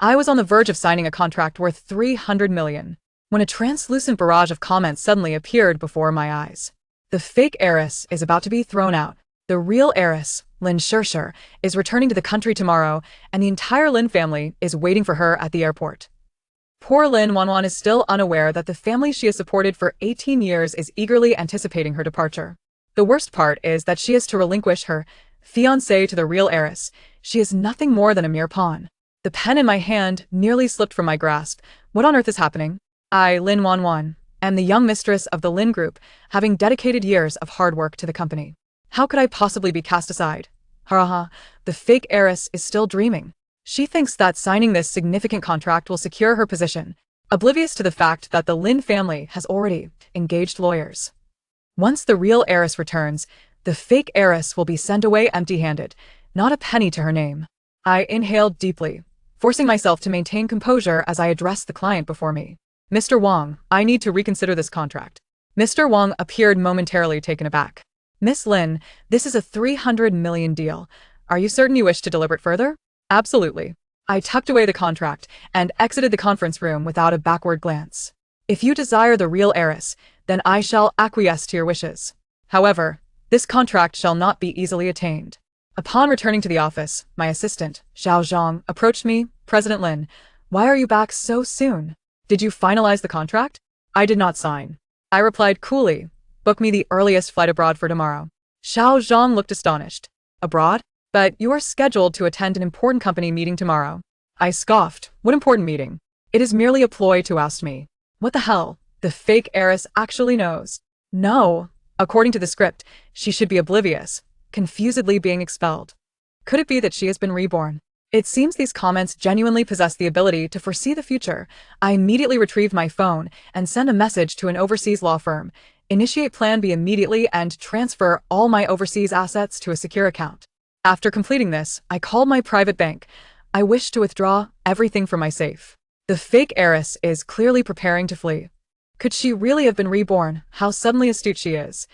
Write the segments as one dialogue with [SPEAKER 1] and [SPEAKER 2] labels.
[SPEAKER 1] I was on the verge of signing a contract worth 300 million when a translucent barrage of comments suddenly appeared before my eyes. The fake heiress is about to be thrown out. The real heiress, Lin Wanwan, is returning to the country tomorrow, and the entire Lin family is waiting for her at the airport. Poor Lin Wanwan is still unaware that the family she has supported for 18 years is eagerly anticipating her departure. The worst part is that she has to relinquish her fiancé to the real heiress. She is nothing more than a mere pawn. The pen in my hand nearly slipped from my grasp. What on earth is happening? I, Lin Wanwan, am the young mistress of the Lin Group, having dedicated years of hard work to the company. How could I possibly be cast aside? Ha, the fake heiress is still dreaming. She thinks that signing this significant contract will secure her position, oblivious to the fact that the Lin family has already engaged lawyers. Once the real heiress returns, the fake heiress will be sent away empty-handed, not a penny to her name. I inhaled deeply, forcing myself to maintain composure as I addressed the client before me. Mr. Wang, I need to reconsider this contract. Mr. Wang appeared momentarily taken aback. Miss Lin, this is a 300 million deal. Are you certain you wish to deliberate further? Absolutely. I tucked away the contract and exited the conference room without a backward glance. If you desire the real heiress, then I shall acquiesce to your wishes. However, this contract shall not be easily attained. Upon returning to the office, my assistant, Xiao Zhang, approached me. President Lin, why are you back so soon? Did you finalize the contract? I did not sign. I replied coolly. Book me the earliest flight abroad for tomorrow. Xiao Zhang looked astonished. Abroad? But you are scheduled to attend an important company meeting tomorrow. I scoffed. What important meeting? It is merely a ploy to oust me. What the hell? The fake heiress actually knows. No. According to the script, she should be oblivious, confusedly being expelled. Could it be that she has been reborn? It seems these comments genuinely possess the ability to foresee the future. I immediately retrieved my phone and sent a message to an overseas law firm. Initiate Plan B immediately and transfer all my overseas assets to a secure account. After completing this, I called my private bank. I wish to withdraw everything from my safe. The fake heiress is clearly preparing to flee. Could she really have been reborn? How suddenly astute she is.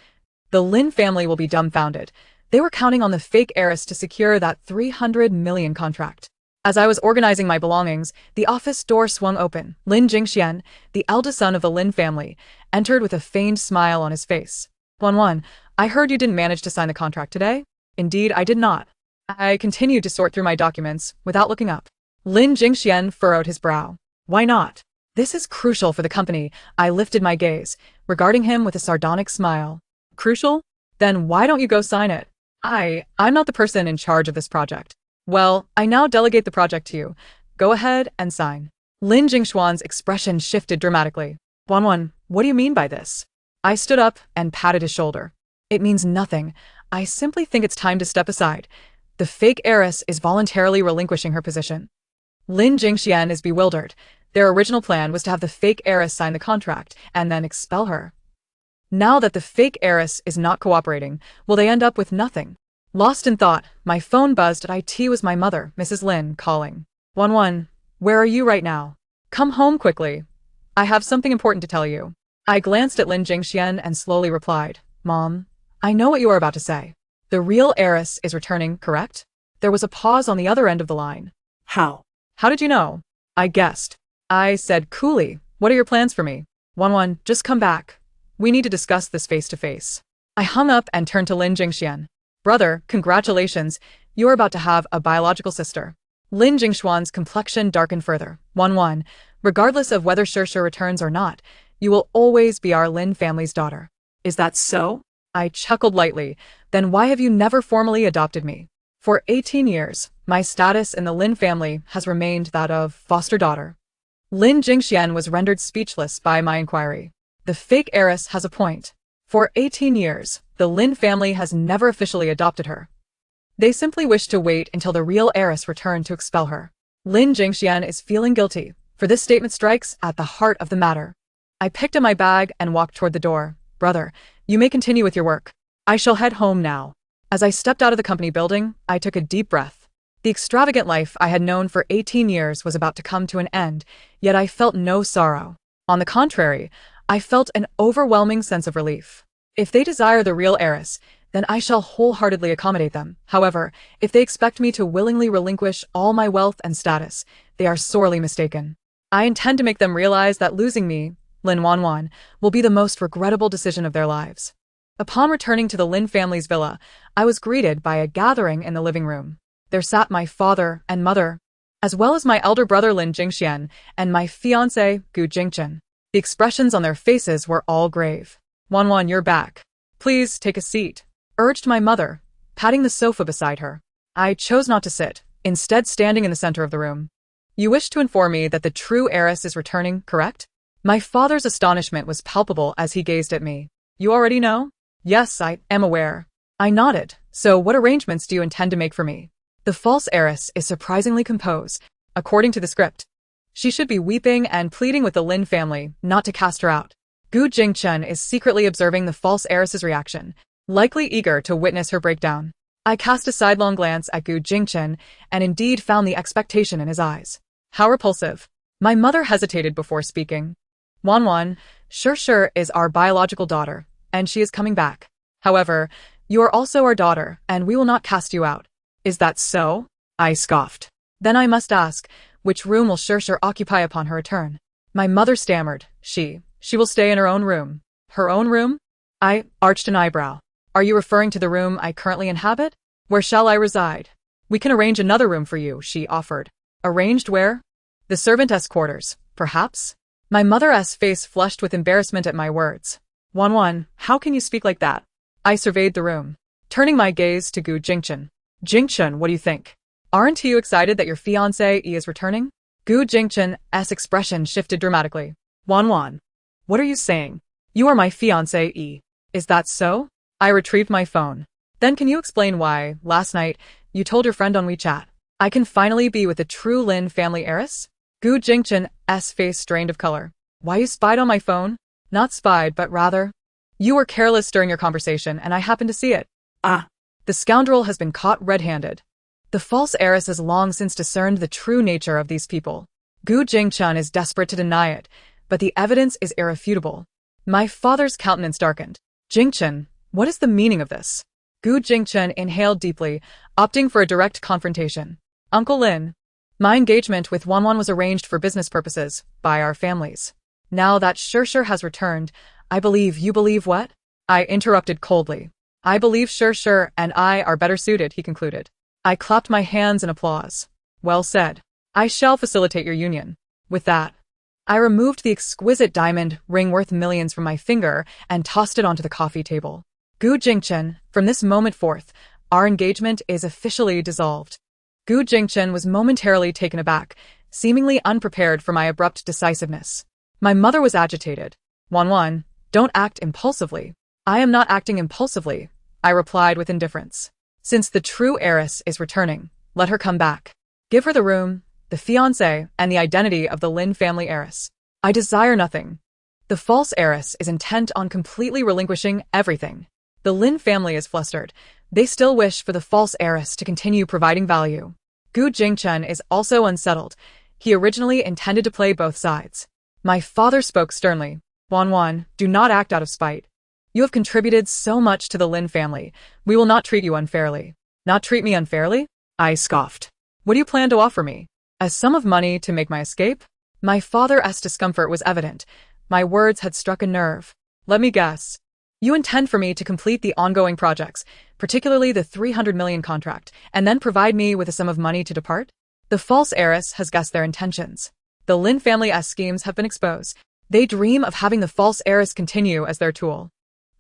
[SPEAKER 1] The Lin family will be dumbfounded. They were counting on the fake heiress to secure that 300 million contract. As I was organizing my belongings, the office door swung open. Lin Jingxian, the eldest son of the Lin family, entered with a feigned smile on his face. Wanwan, I heard you didn't manage to sign the contract today? Indeed, I did not. I continued to sort through my documents without looking up. Lin Jingxian furrowed his brow. Why not? This is crucial for the company. I lifted my gaze, regarding him with a sardonic smile. Crucial? Then why don't you go sign it? I'm not the person in charge of this project. Well, I now delegate the project to you. Go ahead and sign. Lin Jingxuan's expression shifted dramatically. Wanwan, what do you mean by this? I stood up and patted his shoulder. It means nothing. I simply think it's time to step aside. The fake heiress is voluntarily relinquishing her position. Lin Jingxian is bewildered. Their original plan was to have the fake heiress sign the contract and then expel her. Now that the fake heiress is not cooperating, will they end up with nothing? Lost in thought, my phone buzzed. At IT was my mother, Mrs. Lin, calling. Wanwan, where are you right now? Come home quickly. I have something important to tell you. I glanced at Lin Jingxian and slowly replied, Mom, I know what you are about to say. The real heiress is returning, correct? There was a pause on the other end of the line.
[SPEAKER 2] How?
[SPEAKER 1] How did you know? I guessed. I said coolly, what are your plans for me? Wanwan, just come back. We need to discuss this face to face. I hung up and turned to Lin Jingxian. Brother, congratulations. You are about to have a biological sister. Lin Jingxuan's complexion darkened further. Wanwan, regardless of whether Shirshir returns or not, you will always be our Lin family's daughter.
[SPEAKER 2] Is that so?
[SPEAKER 1] I chuckled lightly. Then why have you never formally adopted me? For 18 years, my status in the Lin family has remained that of foster daughter. Lin Jingxian was rendered speechless by my inquiry. The fake heiress has a point. For 18 years, the Lin family has never officially adopted her. They simply wish to wait until the real heiress returned to expel her. Lin Jingxian is feeling guilty, for this statement strikes at the heart of the matter. I picked up my bag and walked toward the door. Brother, you may continue with your work. I shall head home now. As I stepped out of the company building, I took a deep breath. The extravagant life I had known for 18 years was about to come to an end, yet I felt no sorrow. On the contrary, I felt an overwhelming sense of relief. If they desire the real heiress, then I shall wholeheartedly accommodate them. However, if they expect me to willingly relinquish all my wealth and status, they are sorely mistaken. I intend to make them realize that losing me, Lin Wanwan, will be the most regrettable decision of their lives. Upon returning to the Lin family's villa, I was greeted by a gathering in the living room. There sat my father and mother, as well as my elder brother Lin Jingxian and my fiancé Gu Jingchen. The expressions on their faces were all grave. Wanwan, you're back. Please take a seat, urged my mother, patting the sofa beside her. I chose not to sit, instead standing in the center of the room. You wish to inform me that the true heiress is returning, correct? My father's astonishment was palpable as he gazed at me. You already know? Yes, I am aware. I nodded. So what arrangements do you intend to make for me? The false heiress is surprisingly composed, according to the script. She should be weeping and pleading with the Lin family not to cast her out. Gu Jingchen is secretly observing the false heiress's reaction, likely eager to witness her breakdown. I cast a sidelong glance at Gu Jingchen and indeed found the expectation in his eyes. How repulsive. My mother hesitated before speaking. Wanwan, sure is our biological daughter, and she is coming back. However, you are also our daughter, and we will not cast you out. Is that so? I scoffed. Then I must ask, which room will Sure occupy upon her return? My mother stammered. She will stay in her own room. Her own room? I arched an eyebrow. Are you referring to the room I currently inhabit? Where shall I reside? We can arrange another room for you, she offered. Arranged where? The servantess' quarters, perhaps? My mother's face flushed with embarrassment at my words. Wanwan, how can you speak like that? I surveyed the room, turning my gaze to Gu Jingchen. Jingchen, what do you think? Aren't you excited that your fiancé is returning? Gu Jingchen's expression shifted dramatically. Wanwan, what are you saying? You are my fiancé. Is that so? I retrieved my phone. Then can you explain why, last night, you told your friend on WeChat, I can finally be with the true Lin family heiress? Gu Jingchen's face strained of color. Why you spied on my phone? Not spied, but rather, you were careless during your conversation and I happened to see it. The scoundrel has been caught red-handed. The false heiress has long since discerned the true nature of these people. Gu Jingchen is desperate to deny it, but the evidence is irrefutable. My father's countenance darkened. Jingchen, what is the meaning of this? Gu Jingchen inhaled deeply, opting for a direct confrontation. Uncle Lin, my engagement with Wanwan was arranged for business purposes, by our families. Now that Sure has returned, I believe you believe what? I interrupted coldly. I believe Sure and I are better suited, he concluded. I clapped my hands in applause. Well said. I shall facilitate your union. With that, I removed the exquisite diamond ring worth millions from my finger and tossed it onto the coffee table. Gu Jingchen, from this moment forth, our engagement is officially dissolved. Gu Jingchen was momentarily taken aback, seemingly unprepared for my abrupt decisiveness. My mother was agitated. Wanwan, don't act impulsively. I am not acting impulsively, I replied with indifference. Since the true heiress is returning, let her come back. Give her the room, the fiancé, and the identity of the Lin family heiress. I desire nothing. The false heiress is intent on completely relinquishing everything. The Lin family is flustered. They still wish for the false heiress to continue providing value. Gu Jingchen is also unsettled. He originally intended to play both sides. My father spoke sternly. Wanwan, do not act out of spite. You have contributed so much to the Lin family. We will not treat you unfairly. Not treat me unfairly? I scoffed. What do you plan to offer me? A sum of money to make my escape? My father's discomfort was evident. My words had struck a nerve. Let me guess. You intend for me to complete the ongoing projects, particularly the 300 million contract, and then provide me with a sum of money to depart? The false heiress has guessed their intentions. The Lin family's schemes have been exposed. They dream of having the false heiress continue as their tool.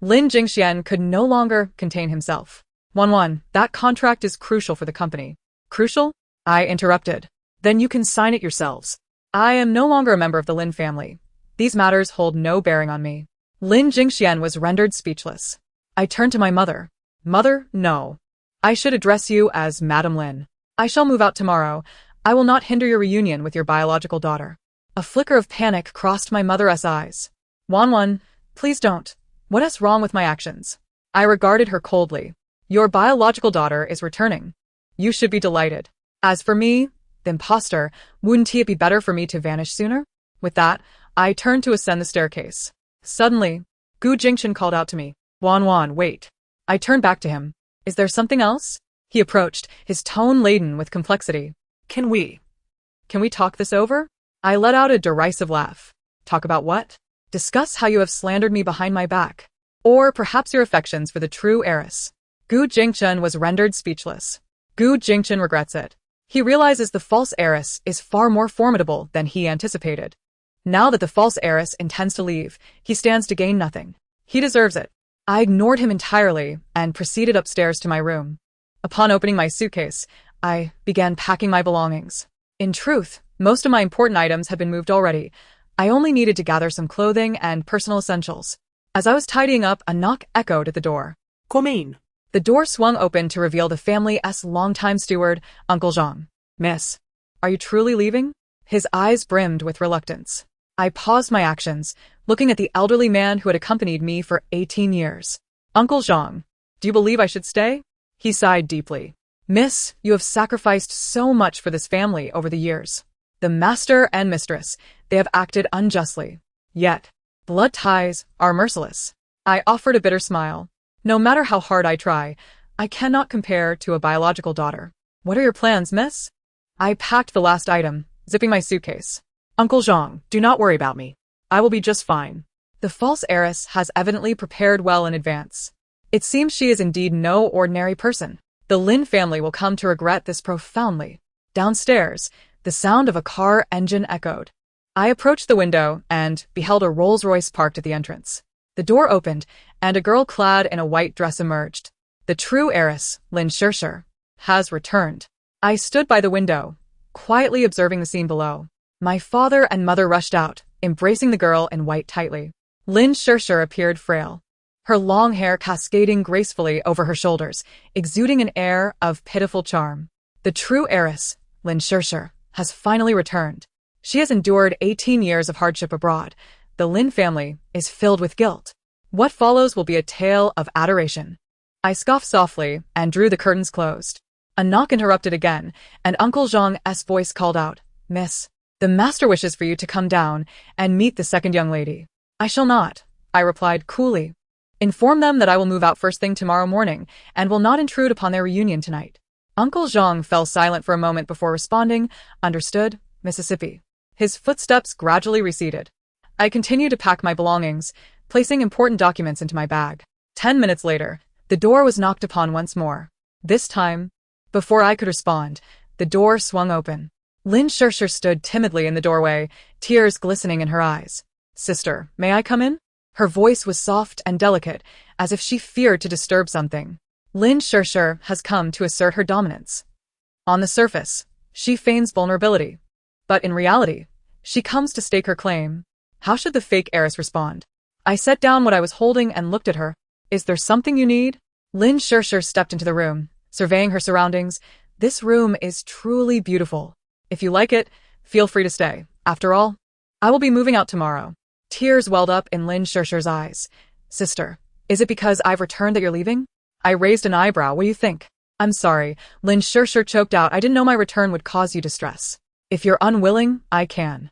[SPEAKER 1] Lin Jingxian could no longer contain himself. Wanwan, that contract is crucial for the company. Crucial? I interrupted. Then you can sign it yourselves. I am no longer a member of the Lin family. These matters hold no bearing on me. Lin Jingxian was rendered speechless. I turned to my mother. Mother, no. I should address you as Madam Lin. I shall move out tomorrow. I will not hinder your reunion with your biological daughter. A flicker of panic crossed my mother's eyes. Wanwan, please don't. What is wrong with my actions? I regarded her coldly. Your biological daughter is returning. You should be delighted. As for me, the imposter, wouldn't it be better for me to vanish sooner? With that, I turned to ascend the staircase. Suddenly, Gu Jingchen called out to me. Wanwan, wait. I turned back to him. Is there something else? He approached, his tone laden with complexity. Can we talk this over? I let out a derisive laugh. Talk about what? Discuss how you have slandered me behind my back. Or perhaps your affections for the true heiress. Gu Jingchen was rendered speechless. Gu Jingchen regrets it. He realizes the false heiress is far more formidable than he anticipated. Now that the false heiress intends to leave, he stands to gain nothing. He deserves it. I ignored him entirely and proceeded upstairs to my room. Upon opening my suitcase, I began packing my belongings. In truth, most of my important items had been moved already. I only needed to gather some clothing and personal essentials. As I was tidying up, a knock echoed at the door.
[SPEAKER 2] Come in.
[SPEAKER 1] The door swung open to reveal the family's longtime steward, Uncle Zhang. Miss, are you truly leaving? His eyes brimmed with reluctance. I paused my actions, looking at the elderly man who had accompanied me for 18 years. Uncle Zhang, do you believe I should stay? He sighed deeply. Miss, you have sacrificed so much for this family over the years. The master and mistress, they have acted unjustly. Yet, blood ties are merciless. I offered a bitter smile. No matter how hard I try, I cannot compare to a biological daughter. What are your plans, miss? I packed the last item, zipping my suitcase. Uncle Zhang, do not worry about me. I will be just fine. The false heiress has evidently prepared well in advance. It seems she is indeed no ordinary person. The Lin family will come to regret this profoundly. Downstairs, the sound of a car engine echoed. I approached the window and beheld a Rolls-Royce parked at the entrance. The door opened, and a girl clad in a white dress emerged. The true heiress, Lin Wanwan, has returned. I stood by the window, quietly observing the scene below. My father and mother rushed out, embracing the girl in white tightly. Lin Wanwan appeared frail, her long hair cascading gracefully over her shoulders, exuding an air of pitiful charm. The true heiress, Lin Wanwan, has finally returned. She has endured 18 years of hardship abroad. The Lin family is filled with guilt. What follows will be a tale of adoration. I scoffed softly and drew the curtains closed. A knock interrupted again, and Uncle Zhang's voice called out, Miss, the master wishes for you to come down and meet the second young lady. I shall not, I replied coolly. Inform them that I will move out first thing tomorrow morning and will not intrude upon their reunion tonight. Uncle Zhang fell silent for a moment before responding, Understood, Mississippi. His footsteps gradually receded. I continued to pack my belongings, placing important documents into my bag. 10 minutes later, the door was knocked upon once more. This time, before I could respond, the door swung open. Lin Wanwan stood timidly in the doorway, tears glistening in her eyes. Sister, may I come in? Her voice was soft and delicate, as if she feared to disturb something. Lin Wanwan has come to assert her dominance. On the surface, she feigns vulnerability. But in reality, she comes to stake her claim. How should the fake heiress respond? I set down what I was holding and looked at her. Is there something you need? Lin Wanwan stepped into the room, surveying her surroundings. This room is truly beautiful. If you like it, feel free to stay. After all, I will be moving out tomorrow. Tears welled up in Lin Wanwan's eyes. Sister, is it because I've returned that you're leaving? I raised an eyebrow. What do you think? I'm sorry, Lin Wanwan choked out. I didn't know my return would cause you distress. If you're unwilling, I can.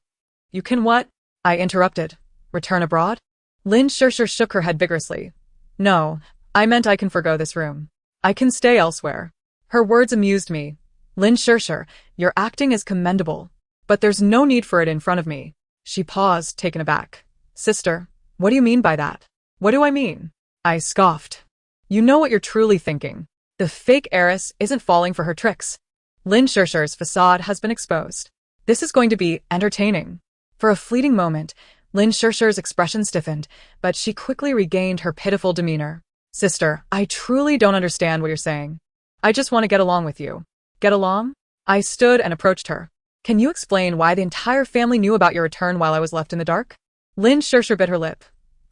[SPEAKER 1] You can what? I interrupted. Return abroad? Lin Wanwan shook her head vigorously. No, I meant I can forgo this room. I can stay elsewhere. Her words amused me. Lin Wanwan, your acting is commendable, but there's no need for it in front of me. She paused, taken aback. Sister, what do you mean by that? What do I mean? I scoffed. You know what you're truly thinking. The fake heiress isn't falling for her tricks. Lin Wanwan's facade has been exposed. This is going to be entertaining. For a fleeting moment, Lin Wanwan's expression stiffened, but she quickly regained her pitiful demeanor. Sister, I truly don't understand what you're saying. I just want to get along with you. Get along? I stood and approached her. Can you explain why the entire family knew about your return while I was left in the dark? Lin Wanwan bit her lip.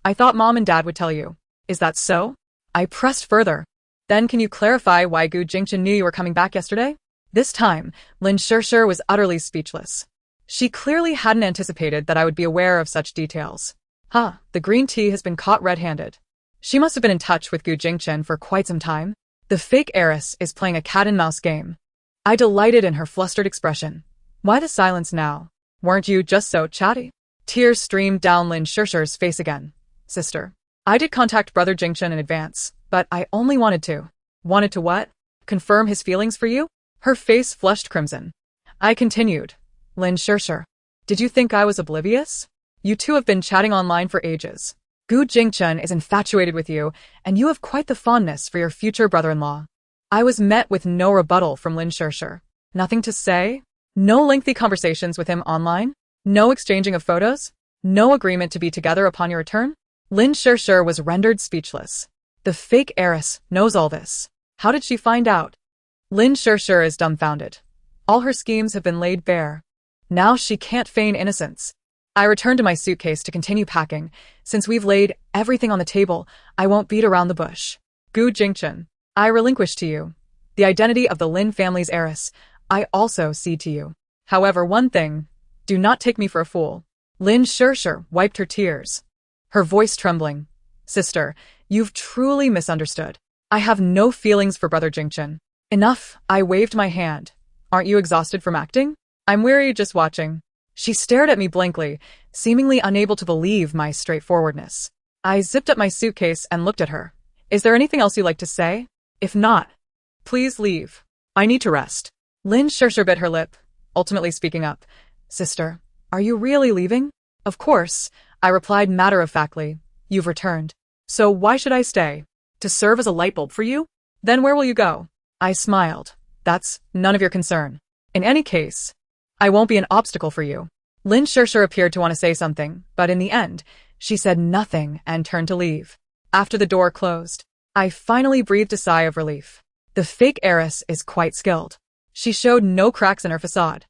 [SPEAKER 1] I thought Mom and Dad would tell you. Is that so? I pressed further. Then can you clarify why Gu Jingchen knew you were coming back yesterday? This time, Lin Wanwan was utterly speechless. She clearly hadn't anticipated that I would be aware of such details. The green tea has been caught red-handed. She must have been in touch with Gu Jingchen for quite some time. The fake heiress is playing a cat-and-mouse game. I delighted in her flustered expression. Why the silence now? Weren't you just so chatty? Tears streamed down Lin Wanwan's face again. Sister, I did contact Brother Jingchen in advance. but I only wanted to. Wanted to what? Confirm his feelings for you? Her face flushed crimson. I continued. Lin Wanwan, did you think I was oblivious? You two have been chatting online for ages. Gu Jingchen is infatuated with you, and you have quite the fondness for your future brother-in-law. I was met with no rebuttal from Lin Wanwan. Nothing to say? No lengthy conversations with him online? No exchanging of photos? No agreement to be together upon your return? Lin Wanwan was rendered speechless. The fake heiress knows all this. How did she find out? Lin Wanwan is dumbfounded. All her schemes have been laid bare. Now she can't feign innocence. I return to my suitcase to continue packing. Since we've laid everything on the table, I won't beat around the bush. Gu Jingchen, I relinquish to you the identity of the Lin family's heiress. I also cede to you. However, one thing, do not take me for a fool. Lin Wanwan wiped her tears, her voice trembling. Sister, you've truly misunderstood. I have no feelings for Brother Jingchen. Enough, I waved my hand. Aren't you exhausted from acting? I'm weary just watching. She stared at me blankly, seemingly unable to believe my straightforwardness. I zipped up my suitcase and looked at her. Is there anything else you'd like to say? If not, please leave. I need to rest. Lin Wanwan bit her lip, ultimately speaking up. Sister, are you really leaving? Of course, I replied matter-of-factly. You've returned. So why should I stay? To serve as a light bulb for you? Then where will you go? I smiled. That's none of your concern. In any case, I won't be an obstacle for you. Lin Wanwan appeared to want to say something, but in the end, she said nothing and turned to leave. After the door closed, I finally breathed a sigh of relief. The fake heiress is quite skilled. She showed no cracks in her facade.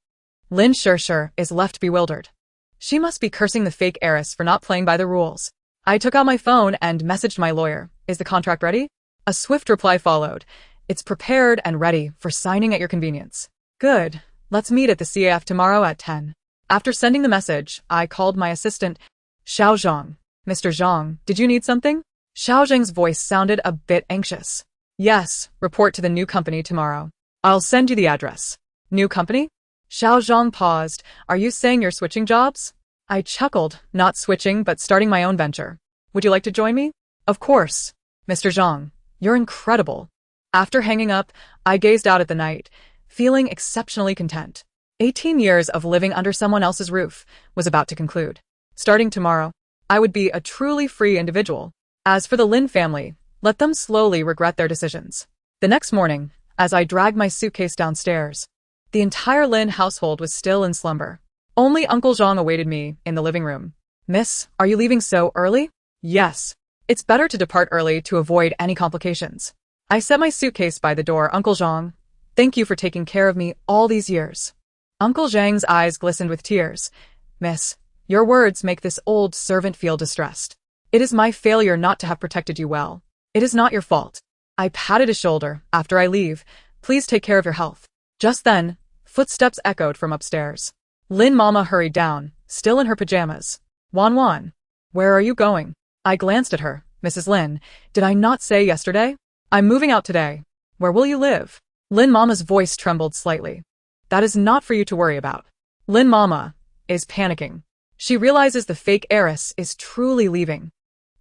[SPEAKER 1] Lin Wanwan is left bewildered. She must be cursing the fake heiress for not playing by the rules. I took out my phone and messaged my lawyer. Is the contract ready? A swift reply followed. It's prepared and ready for signing at your convenience. Good. Let's meet at the CAF tomorrow at 10. After sending the message, I called my assistant, Xiao Zhang. Mr. Zhang, did you need something? Xiao Zhang's voice sounded a bit anxious. Yes, report to the new company tomorrow. I'll send you the address. New company? Xiao Zhang paused. Are you saying you're switching jobs? I chuckled, not switching but starting my own venture. Would you like to join me? Of course. Mr. Zhang, you're incredible. After hanging up, I gazed out at the night, feeling exceptionally content. 18 years of living under someone else's roof was about to conclude. Starting tomorrow, I would be a truly free individual. As for the Lin family, let them slowly regret their decisions. The next morning, as I dragged my suitcase downstairs, the entire Lin household was still in slumber. Only Uncle Zhang awaited me in the living room. Miss, are you leaving so early? Yes. It's better to depart early to avoid any complications. I set my suitcase by the door. Uncle Zhang, thank you for taking care of me all these years. Uncle Zhang's eyes glistened with tears. Miss, your words make this old servant feel distressed. It is my failure not to have protected you well. It is not your fault. I patted his shoulder. After I leave, please take care of your health. Just then, footsteps echoed from upstairs. Lin Mama hurried down, still in her pajamas. Wanwan, where are you going? I glanced at her. Mrs. Lin, did I not say yesterday? I'm moving out today. Where will you live? Lin Mama's voice trembled slightly. That is not for you to worry about. Lin Mama is panicking. She realizes the fake heiress is truly leaving.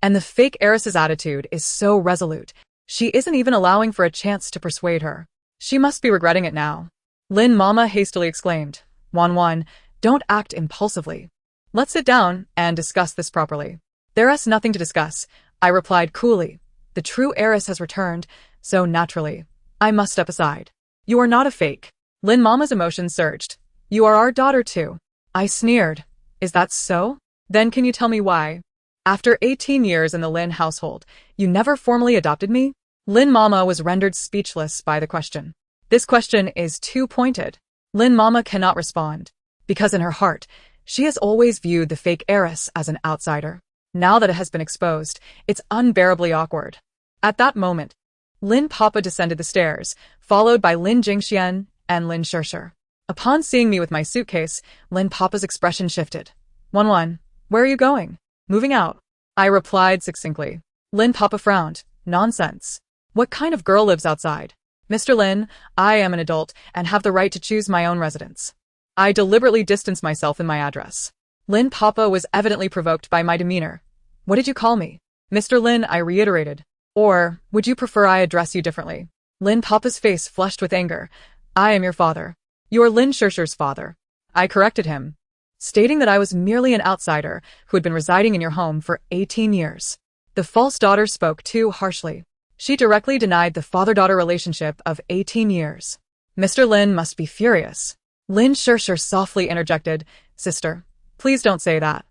[SPEAKER 1] And the fake heiress's attitude is so resolute, she isn't even allowing for a chance to persuade her. She must be regretting it now. Lin Mama hastily exclaimed, Wanwan, don't act impulsively. Let's sit down and discuss this properly. There is nothing to discuss, I replied coolly. The true heiress has returned, so naturally, I must step aside. You are not a fake. Lin Mama's emotions surged. You are our daughter too. I sneered. Is that so? Then can you tell me why? After 18 years in the Lin household, you never formally adopted me? Lin Mama was rendered speechless by the question. This question is too pointed. Lin Mama cannot respond, because in her heart, she has always viewed the fake heiress as an outsider. Now that it has been exposed, it's unbearably awkward. At that moment, Lin Papa descended the stairs, followed by Lin Jingxian and Lin Wanwan. Upon seeing me with my suitcase, Lin Papa's expression shifted. Wanwan, where are you going? Moving out. I replied succinctly. Lin Papa frowned. Nonsense. What kind of girl lives outside? Mr. Lin, I am an adult and have the right to choose my own residence. I deliberately distanced myself in my address. Lin Papa was evidently provoked by my demeanor. What did you call me? Mr. Lin, I reiterated. Or would you prefer I address you differently? Lin Papa's face flushed with anger. I am your father. You are Lin Shershur's father. I corrected him, stating that I was merely an outsider who had been residing in your home for 18 years. The false daughter spoke too harshly. She directly denied the father-daughter relationship of 18 years. Mr. Lin must be furious. Lin Shershur softly interjected, Sister, please don't say that.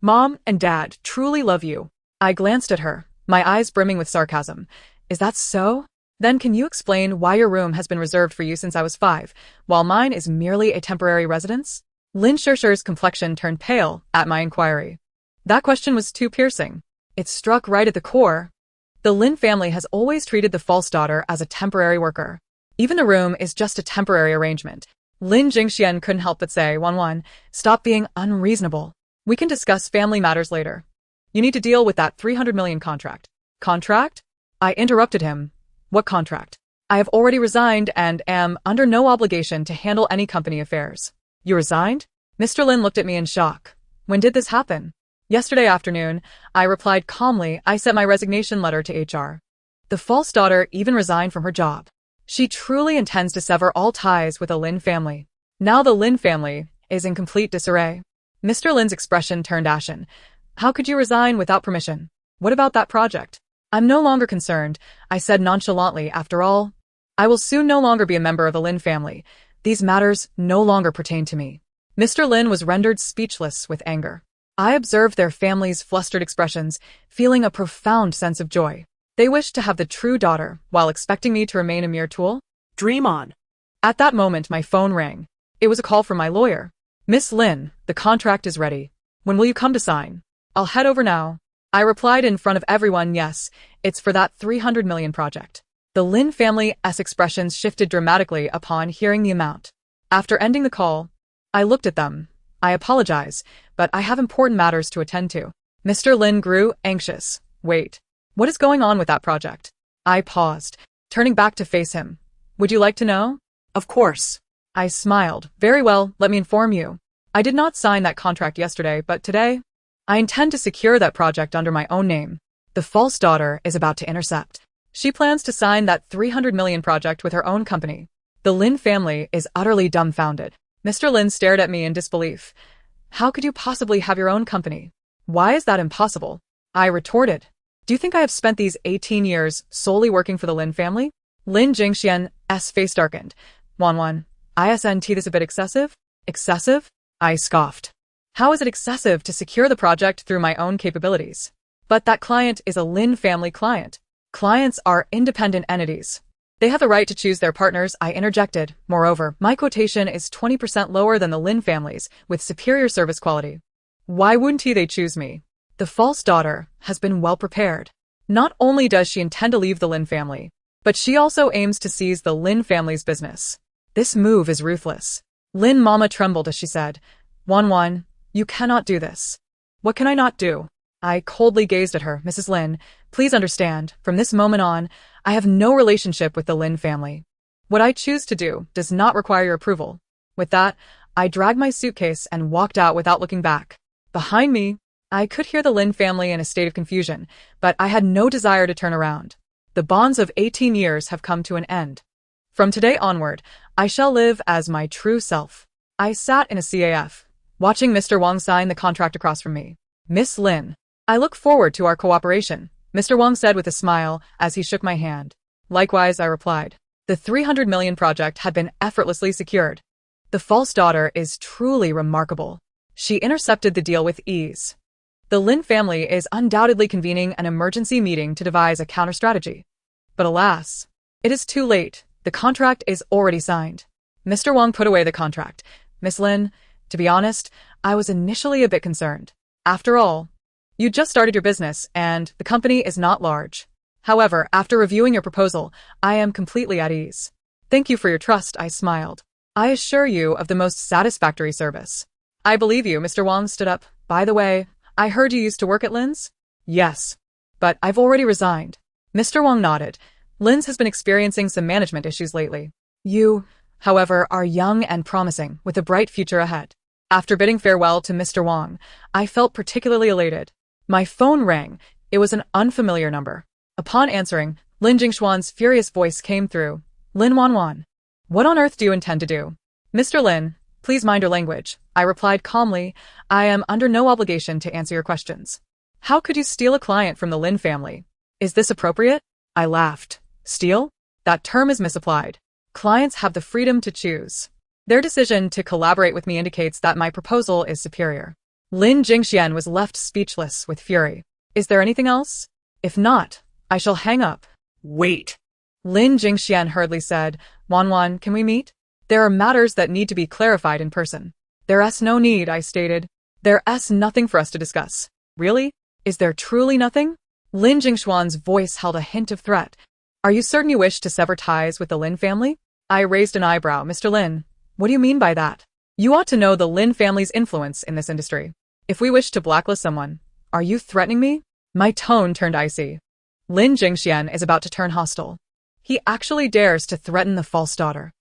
[SPEAKER 1] Mom and Dad truly love you. I glanced at her, my eyes brimming with sarcasm. Is that so? Then can you explain why your room has been reserved for you since I was 5, while mine is merely a temporary residence? Lin Shershur's complexion turned pale at my inquiry. That question was too piercing. It struck right at the core. The Lin family has always treated the false daughter as a temporary worker. Even the room is just a temporary arrangement. Lin Jingxian couldn't help but say, Wanwan, stop being unreasonable. We can discuss family matters later. You need to deal with that 300 million contract. Contract? I interrupted him. What contract? I have already resigned and am under no obligation to handle any company affairs. You resigned? Mr. Lin looked at me in shock. When did this happen? Yesterday afternoon, I replied calmly. I sent my resignation letter to HR. The false daughter even resigned from her job. She truly intends to sever all ties with the Lin family. Now the Lin family is in complete disarray. Mr. Lin's expression turned ashen. How could you resign without permission? What about that project? I'm no longer concerned, I said nonchalantly. After all, I will soon no longer be a member of the Lin family. These matters no longer pertain to me. Mr. Lin was rendered speechless with anger. I observed their family's flustered expressions, feeling a profound sense of joy. They wished to have the true daughter, while expecting me to remain a mere tool? Dream on. At that moment, my phone rang. It was a call from my lawyer. Miss Lin, the contract is ready. When will you come to sign? I'll head over now. I replied in front of everyone, yes, it's for that 300 million project. The Lin family's expressions shifted dramatically upon hearing the amount. After ending the call, I looked at them. I apologize, but I have important matters to attend to. Mr. Lin grew anxious. Wait, what is going on with that project? I paused, turning back to face him. Would you like to know? Of course. I smiled. Very well, let me inform you. I did not sign that contract yesterday, but today, I intend to secure that project under my own name. The false daughter is about to intercept. She plans to sign that 300 million project with her own company. The Lin family is utterly dumbfounded. Mr. Lin stared at me in disbelief. How could you possibly have your own company? Why is that impossible? I retorted. Do you think I have spent these 18 years solely working for the Lin family? Lin Jingxian's face darkened. Wanwan, isn't this a bit excessive? Excessive? I scoffed. How is it excessive to secure the project through my own capabilities? But that client is a Lin family client. Clients are independent entities. They have the right to choose their partners, I interjected. Moreover, my quotation is 20% lower than the Lin family's, with superior service quality. Why wouldn't they choose me? The false daughter has been well prepared. Not only does she intend to leave the Lin family, but she also aims to seize the Lin family's business. This move is ruthless. Lin Mama trembled as she said, Wanwan, you cannot do this. What can I not do? I coldly gazed at her. Mrs. Lin, please understand, from this moment on, I have no relationship with the Lin family. What I choose to do does not require your approval. With that, I dragged my suitcase and walked out without looking back. Behind me, I could hear the Lin family in a state of confusion, but I had no desire to turn around. The bonds of 18 years have come to an end. From today onward, I shall live as my true self. I sat in a CAF, watching Mr. Wang sign the contract across from me. Miss Lin, I look forward to our cooperation, Mr. Wang said with a smile as he shook my hand. Likewise, I replied. The 300 million project had been effortlessly secured. The false daughter is truly remarkable. She intercepted the deal with ease. The Lin family is undoubtedly convening an emergency meeting to devise a counter-strategy. But alas, it is too late. The contract is already signed. Mr. Wang put away the contract. Miss Lin, to be honest, I was initially a bit concerned. After all, you just started your business and the company is not large. However, after reviewing your proposal, I am completely at ease. Thank you for your trust, I smiled. I assure you of the most satisfactory service. I believe you, Mr. Wang stood up. By the way, I heard you used to work at Lin's? Yes. But I've already resigned. Mr. Wang nodded. Lin's has been experiencing some management issues lately. You, however, are young and promising, with a bright future ahead. After bidding farewell to Mr. Wang, I felt particularly elated. My phone rang. It was an unfamiliar number. Upon answering, Lin Jingxuan's furious voice came through. Lin Wanwan. What on earth do you intend to do? Mr. Lin, please mind your language, I replied calmly. I am under no obligation to answer your questions. How could you steal a client from the Lin family? Is this appropriate? I laughed. Steal? That term is misapplied. Clients have the freedom to choose. Their decision to collaborate with me indicates that my proposal is superior. Lin Jingxian was left speechless with fury. Is there anything else? If not, I shall hang up.
[SPEAKER 2] Wait.
[SPEAKER 1] Lin Jingxian hurriedly said, Wanwan, can we meet? There are matters that need to be clarified in person. There's no need, I stated. There's nothing for us to discuss. Really? Is there truly nothing? Lin Jingxuan's voice held a hint of threat. Are you certain you wish to sever ties with the Lin family? I raised an eyebrow. Mr. Lin, what do you mean by that? You ought to know the Lin family's influence in this industry. If we wish to blacklist someone, are you threatening me? My tone turned icy. Lin Jingxian is about to turn hostile. He actually dares to threaten the false daughter.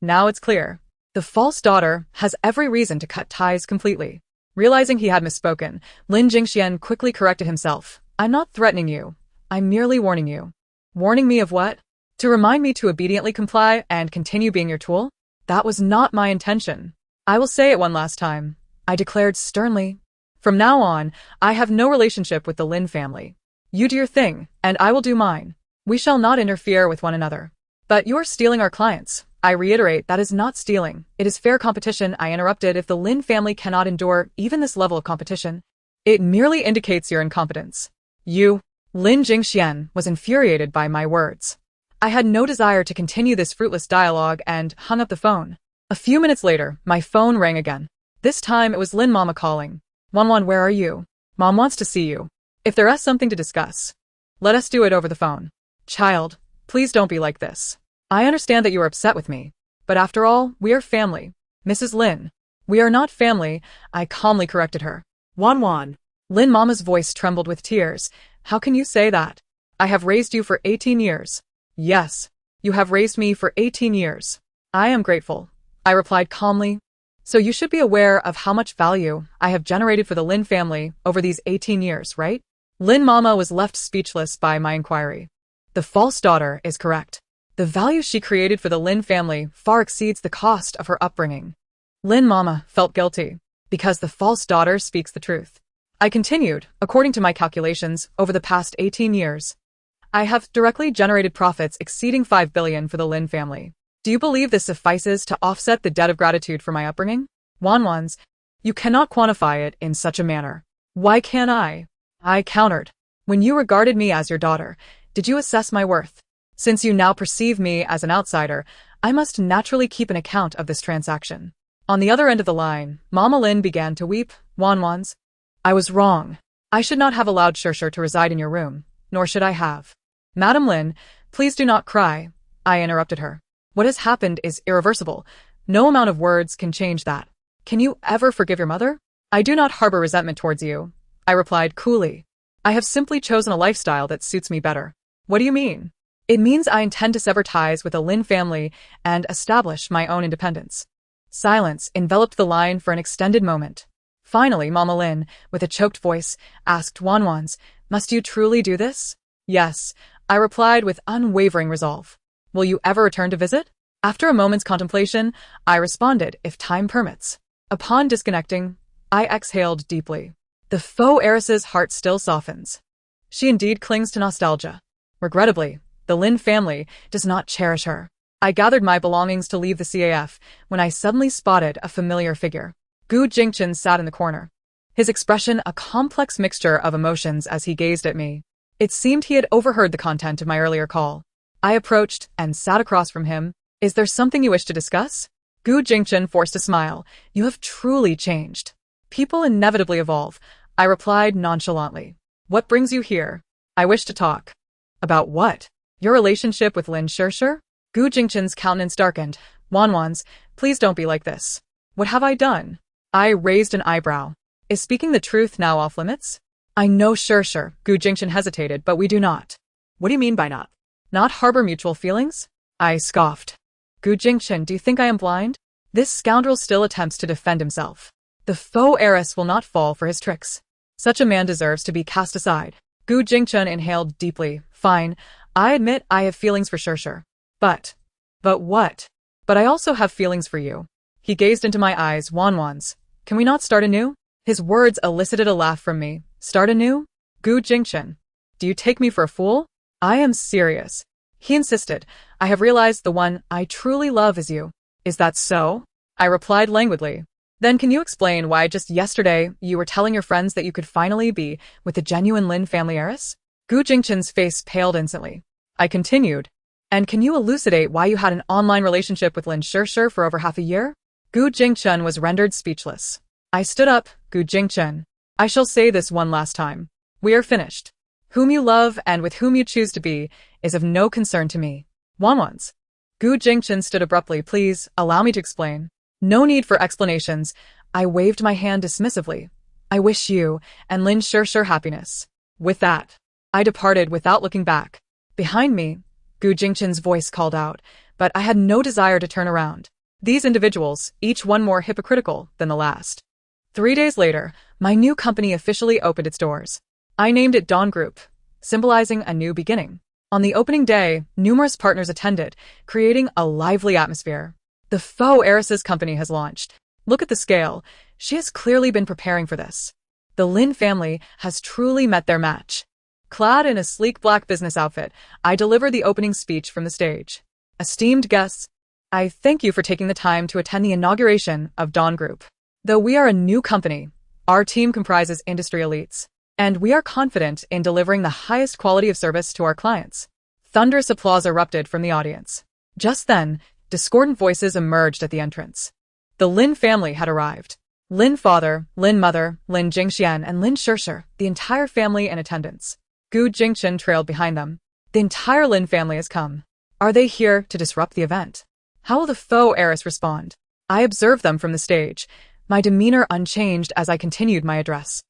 [SPEAKER 1] Now it's clear. The false daughter has every reason to cut ties completely. Realizing he had misspoken, Lin Jingxian quickly corrected himself. I'm not threatening you. I'm merely warning you. Warning me of what? To remind me to obediently comply and continue being your tool? That was not my intention. I will say it one last time. I declared sternly. From now on, I have no relationship with the Lin family. You do your thing, and I will do mine. We shall not interfere with one another. But you're stealing our clients. I reiterate, that is not stealing. It is fair competition, I interrupted. If the Lin family cannot endure even this level of competition, it merely indicates your incompetence. You, Lin Jingxian, was infuriated by my words. I had no desire to continue this fruitless dialogue and hung up the phone. A few minutes later, my phone rang again. This time it was Lin Mama calling. Wanwan, where are you? Mom wants to see you. If there is something to discuss, let us do it over the phone. Child, please don't be like this. I understand that you are upset with me, but after all, we are family. Mrs. Lin, we are not family, I calmly corrected her.
[SPEAKER 2] Wanwan.
[SPEAKER 1] Lin Mama's voice trembled with tears. How can you say that? I have raised you for 18 years. Yes, you have raised me for 18 years. I am grateful, I replied calmly. So you should be aware of how much value I have generated for the Lin family over these 18 years, right? Lin Mama was left speechless by my inquiry. The false daughter is correct. The value she created for the Lin family far exceeds the cost of her upbringing. Lin Mama felt guilty, because the false daughter speaks the truth. I continued, according to my calculations, over the past 18 years, I have directly generated profits exceeding 5 billion for the Lin family. Do you believe this suffices to offset the debt of gratitude for my upbringing? Wanwan's, you cannot quantify it in such a manner. Why can't I? I countered. When you regarded me as your daughter, did you assess my worth? Since you now perceive me as an outsider, I must naturally keep an account of this transaction. On the other end of the line, Mama Lin began to weep. Wanwan's, I was wrong. I should not have allowed Shirshir to reside in your room, nor should I have. Madam Lin, please do not cry, I interrupted her. What has happened is irreversible. No amount of words can change that. Can you ever forgive your mother? I do not harbor resentment towards you, I replied coolly. I have simply chosen a lifestyle that suits me better. What do you mean? It means I intend to sever ties with the Lin family and establish my own independence. Silence enveloped the line for an extended moment. Finally, Mama Lin, with a choked voice, asked Wanwan's, must you truly do this? Yes, I replied with unwavering resolve. Will you ever return to visit? After a moment's contemplation, I responded, if time permits. Upon disconnecting, I exhaled deeply. The faux heiress's heart still softens. She indeed clings to nostalgia. Regrettably, the Lin family does not cherish her. I gathered my belongings to leave the CAF when I suddenly spotted a familiar figure. Gu Jingchen sat in the corner. His expression a complex mixture of emotions as he gazed at me. It seemed he had overheard the content of my earlier call. I approached and sat across from him. Is there something you wish to discuss? Gu Jingchen forced a smile. You have truly changed. People inevitably evolve, I replied nonchalantly. What brings you here? I wish to talk. About what? Your relationship with Lin Shirshir? Gu Jingchen's countenance darkened. Wanwan's, please don't be like this. What have I done? I raised an eyebrow. Is speaking the truth now off limits? I know Shirshir, Gu Jingchen hesitated, but we do not.
[SPEAKER 2] What do you mean by not?
[SPEAKER 1] Not harbor mutual feelings? I scoffed. Gu Jingchen, do you think I am blind? This scoundrel still attempts to defend himself. The faux heiress will not fall for his tricks. Such a man deserves to be cast aside. Gu Jingchun inhaled deeply. Fine. I admit I have feelings for Shirshir. But what? But I also have feelings for you. He gazed into my eyes, Wanwan's. Can we not start anew? His words elicited a laugh from me. Start anew? Gu Jingchun. Do you take me for a fool? I am serious. He insisted. I have realized the one I truly love is you. Is that so? I replied languidly. Then can you explain why just yesterday you were telling your friends that you could finally be with the genuine Lin family heiress? Gu Jingchun's face paled instantly. I continued. And can you elucidate why you had an online relationship with Lin Shirshir for over half a year? Gu Jingchun was rendered speechless. I stood up. Gu Jingchun. I shall say this one last time. We are finished. Whom you love and with whom you choose to be is of no concern to me. Wanwan's. Gu Jingchun stood abruptly. Please, allow me to explain. No need for explanations. I waved my hand dismissively. I wish you and Lin Shirshir happiness. With that, I departed without looking back. Behind me, Gu Jingchun's voice called out, but I had no desire to turn around. These individuals, each one more hypocritical than the last. 3 days later, my new company officially opened its doors. I named it Dawn Group, symbolizing a new beginning. On the opening day, numerous partners attended, creating a lively atmosphere. The faux heiress's company has launched. Look at the scale. She has clearly been preparing for this. The Lin family has truly met their match. Clad in a sleek black business outfit, I deliver the opening speech from the stage. Esteemed guests, I thank you for taking the time to attend the inauguration of Dawn Group. Though we are a new company, our team comprises industry elites, and we are confident in delivering the highest quality of service to our clients. Thunderous applause erupted from the audience. Just then, discordant voices emerged at the entrance. The Lin family had arrived. Lin father, Lin mother, Lin Jingxian, and Lin Shirshir, the entire family in attendance. Gu Jingchun trailed behind them. The entire Lin family has come. Are they here to disrupt the event? How will the faux heiress respond? I observed them from the stage, my demeanor unchanged as I continued my address.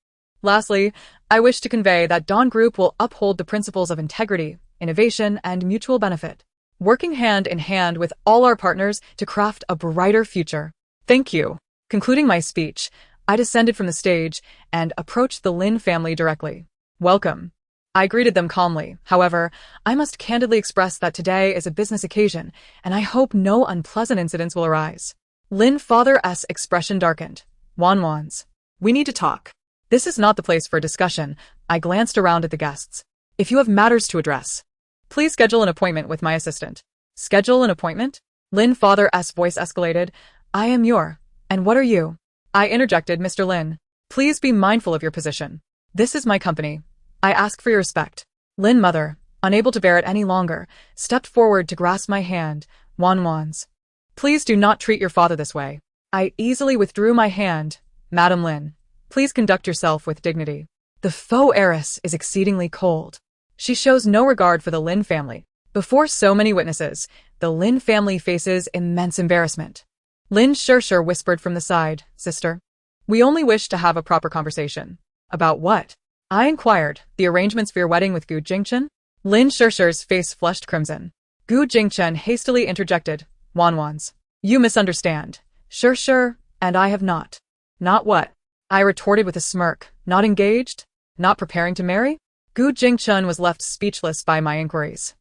[SPEAKER 1] Lastly, I wish to convey that Dawn Group will uphold the principles of integrity, innovation, and mutual benefit, working hand in hand with all our partners to craft a brighter future. Thank you. Concluding my speech, I descended from the stage and approached the Lin family directly. Welcome. I greeted them calmly. However, I must candidly express that today is a business occasion, and I hope no unpleasant incidents will arise. Lin father's expression darkened. Wanwan's. We need to talk. This is not the place for discussion. I glanced around at the guests. If you have matters to address, please schedule an appointment with my assistant. Schedule an appointment? Lin father's voice escalated. I am your. And what are you? I interjected, Mr. Lin. Please be mindful of your position. This is my company. I ask for your respect. Lin mother, unable to bear it any longer, stepped forward to grasp my hand. Wanwan's. Please do not treat your father this way. I easily withdrew my hand. Madam Lin, please conduct yourself with dignity. The faux heiress is exceedingly cold. She shows no regard for the Lin family. Before so many witnesses, the Lin family faces immense embarrassment. Lin Shirshir whispered from the side, Sister, we only wish to have a proper conversation. About what? I inquired. The arrangements for your wedding with Gu Jingchun? Lin Shirshir's face flushed crimson. Gu Jingchun hastily interjected. Wanwan's. You misunderstand. Shirshir and I have not. Not what? I retorted with a smirk. Not engaged? Not preparing to marry? Gu Jingchun was left speechless by my inquiries.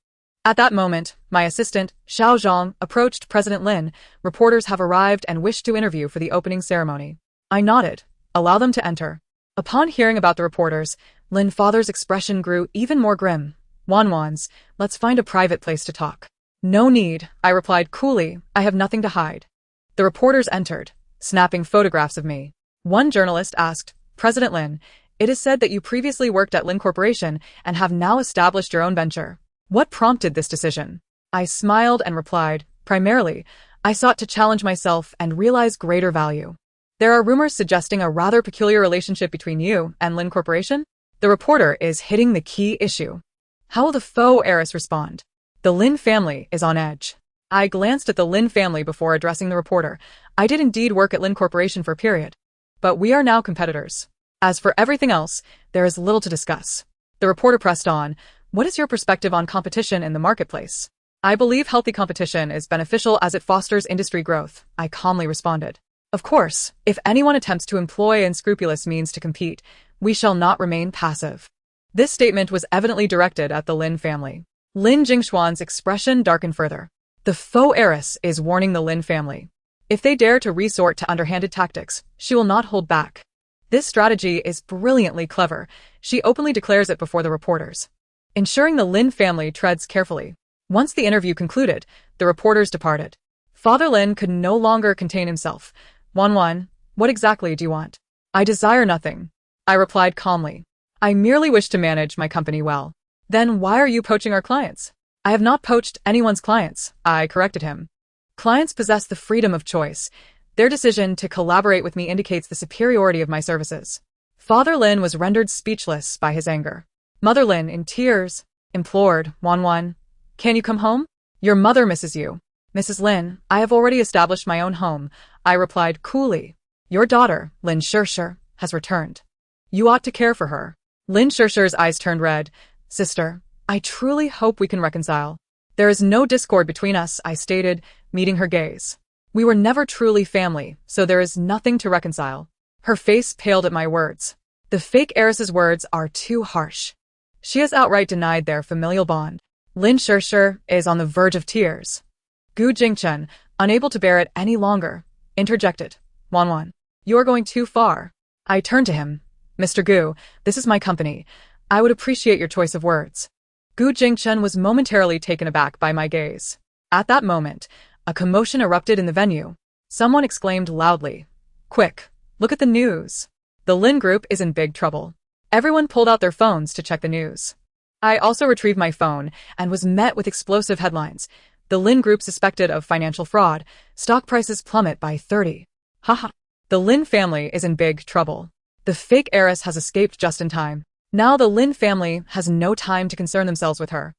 [SPEAKER 1] At that moment, my assistant, Xiao Zhang, approached President Lin. Reporters have arrived and wish to interview for the opening ceremony. I nodded. Allow them to enter. Upon hearing about the reporters, Lin father's expression grew even more grim. Wanwan's, let's find a private place to talk. No need, I replied coolly. I have nothing to hide. The reporters entered, snapping photographs of me. One journalist asked, President Lin, it is said that you previously worked at Lin Corporation and have now established your own venture. What prompted this decision? I smiled and replied, primarily, I sought to challenge myself and realize greater value. There are rumors suggesting a rather peculiar relationship between you and Lin Corporation. The reporter is hitting the key issue. How will the faux heiress respond? The Lin family is on edge. I glanced at the Lin family before addressing the reporter. I did indeed work at Lin Corporation for a period. But we are now competitors. As for everything else, there is little to discuss. The reporter pressed on. What is your perspective on competition in the marketplace? I believe healthy competition is beneficial as it fosters industry growth, I calmly responded. Of course, if anyone attempts to employ unscrupulous means to compete, we shall not remain passive. This statement was evidently directed at the Lin family. Lin Jingxuan's expression darkened further. The faux heiress is warning the Lin family. If they dare to resort to underhanded tactics, she will not hold back. This strategy is brilliantly clever. She openly declares it before the reporters, ensuring the Lin family treads carefully. Once the interview concluded, the reporters departed. Father Lin could no longer contain himself. Wanwan, what exactly do you want? I desire nothing, I replied calmly. I merely wish to manage my company well. Then why are you poaching our clients? I have not poached anyone's clients, I corrected him. Clients possess the freedom of choice. Their decision to collaborate with me indicates the superiority of my services. Father Lin was rendered speechless by his anger. Mother Lin, in tears, implored, Wanwan, can you come home? Your mother misses you. Mrs. Lin, I have already established my own home, I replied coolly. Your daughter, Lin Shirshir, has returned. You ought to care for her. Lin Shirshir's eyes turned red. Sister, I truly hope we can reconcile. There is no discord between us, I stated, meeting her gaze. We were never truly family, so there is nothing to reconcile. Her face paled at my words. The fake heiress's words are too harsh. She has outright denied their familial bond. Lin Shirshir is on the verge of tears. Gu Jingchen, unable to bear it any longer, interjected. Wanwan, you are going too far. I turned to him. Mr. Gu, this is my company. I would appreciate your choice of words. Gu Jingchen was momentarily taken aback by my gaze. At that moment, a commotion erupted in the venue. Someone exclaimed loudly, Quick, look at the news. The Lin Group is in big trouble. Everyone pulled out their phones to check the news. I also retrieved my phone and was met with explosive headlines. The Lin Group suspected of financial fraud. Stock prices plummet by 30. Haha. The Lin family is in big trouble. The fake heiress has escaped just in time. Now the Lin family has no time to concern themselves with her.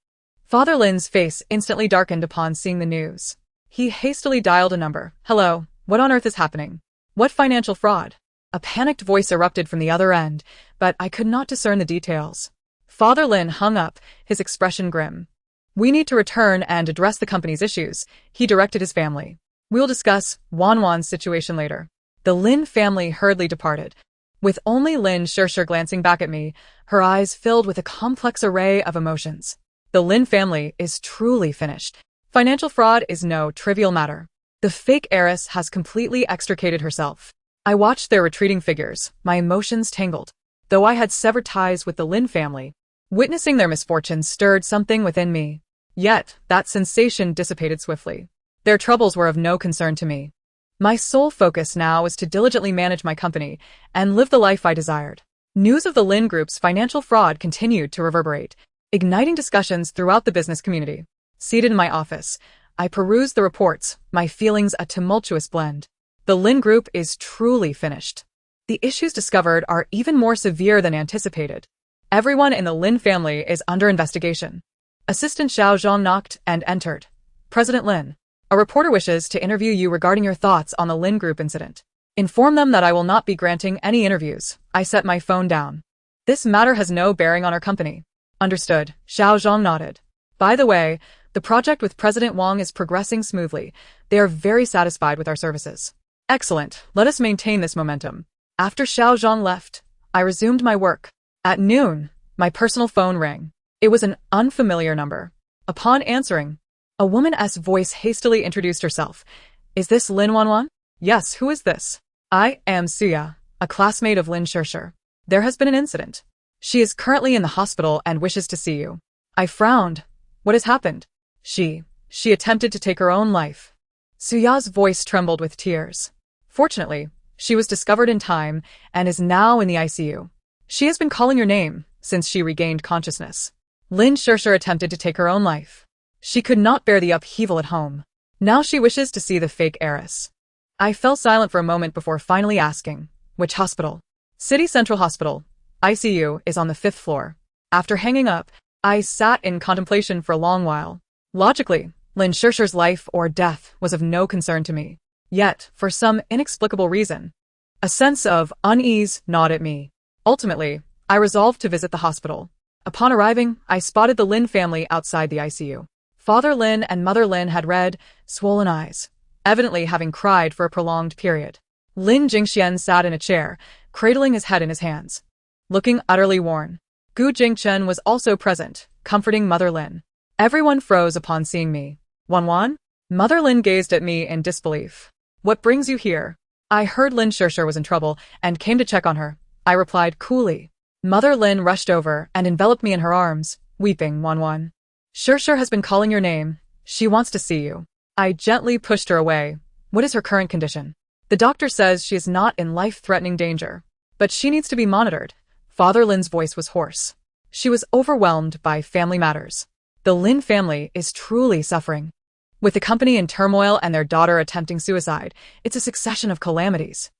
[SPEAKER 1] Father Lin's face instantly darkened upon seeing the news. He hastily dialed a number. Hello, what on earth is happening? What financial fraud? A panicked voice erupted from the other end, but I could not discern the details. Father Lin hung up, his expression grim. We need to return and address the company's issues, he directed his family. We'll discuss Wanwan's situation later. The Lin family hurriedly departed. With only Lin Shirshir glancing back at me, her eyes filled with a complex array of emotions. The Lin family is truly finished. Financial fraud is no trivial matter. The fake heiress has completely extricated herself. I watched their retreating figures, my emotions tangled. Though I had severed ties with the Lin family, witnessing their misfortunes stirred something within me. Yet, that sensation dissipated swiftly. Their troubles were of no concern to me. My sole focus now was to diligently manage my company and live the life I desired. News of the Lin Group's financial fraud continued to reverberate, igniting discussions throughout the business community. Seated in my office, I perused the reports, my feelings a tumultuous blend. The Lin Group is truly finished. The issues discovered are even more severe than anticipated. Everyone in the Lin family is under investigation. Assistant Xiao Zhang knocked and entered. President Lin, a reporter wishes to interview you regarding your thoughts on the Lin Group incident. Inform them that I will not be granting any interviews. I set my phone down. This matter has no bearing on our company. Understood, Xiao Zhang nodded. By the way, the project with President Wang is progressing smoothly. They are very satisfied with our services. Excellent, let us maintain this momentum. After Xiao Zhang left, I resumed my work. At noon, my personal phone rang. It was an unfamiliar number. Upon answering, a woman's voice hastily introduced herself. Is this Lin Wanwan? Yes, who is this? I am Suya, a classmate of Lin Shirshir. There has been an incident. She is currently in the hospital and wishes to see you. I frowned. What has happened? She attempted to take her own life. Suya's voice trembled with tears. Fortunately, she was discovered in time and is now in the ICU. She has been calling your name since she regained consciousness. Lin Shirshir attempted to take her own life. She could not bear the upheaval at home. Now she wishes to see the fake heiress. I fell silent for a moment before finally asking, which hospital? City Central Hospital. ICU is on the 5th floor. After hanging up, I sat in contemplation for a long while. Logically, Lin Shirshir's life or death was of no concern to me. Yet, for some inexplicable reason, a sense of unease gnawed at me. Ultimately, I resolved to visit the hospital. Upon arriving, I spotted the Lin family outside the ICU. Father Lin and Mother Lin had red, swollen eyes, evidently having cried for a prolonged period. Lin Jingxian sat in a chair, cradling his head in his hands, looking utterly worn. Gu Jingchen was also present, comforting Mother Lin. Everyone froze upon seeing me. Wanwan? Mother Lin gazed at me in disbelief. What brings you here? I heard Lin Shirshir was in trouble and came to check on her. I replied coolly. Mother Lin rushed over and enveloped me in her arms, weeping. Wanwan. Shirshir has been calling your name. She wants to see you. I gently pushed her away. What is her current condition? The doctor says she is not in life-threatening danger, but she needs to be monitored. Father Lin's voice was hoarse. She was overwhelmed by family matters. The Lin family is truly suffering. With the company in turmoil and their daughter attempting suicide, it's a succession of calamities.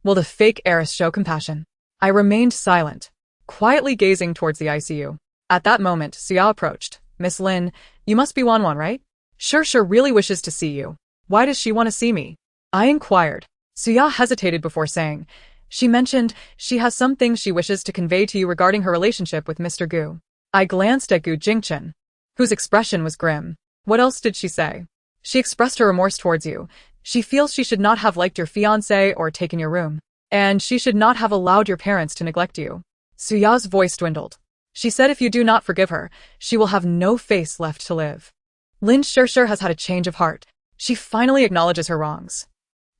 [SPEAKER 1] Will the fake heiress show compassion? I remained silent, quietly gazing towards the ICU. At that moment, Xia approached. Miss Lin, you must be Wanwan, right? Shirshir really wishes to see you. Why does she want to see me? I inquired. Xia hesitated before saying, she mentioned she has some things she wishes to convey to you regarding her relationship with Mr. Gu. I glanced at Gu Jingchen, whose expression was grim. What else did she say? She expressed her remorse towards you. She feels she should not have liked your fiancé or taken your room. And she should not have allowed your parents to neglect you. Suya's voice dwindled. She said if you do not forgive her, she will have no face left to live. Lin Shirshir has had a change of heart. She finally acknowledges her wrongs.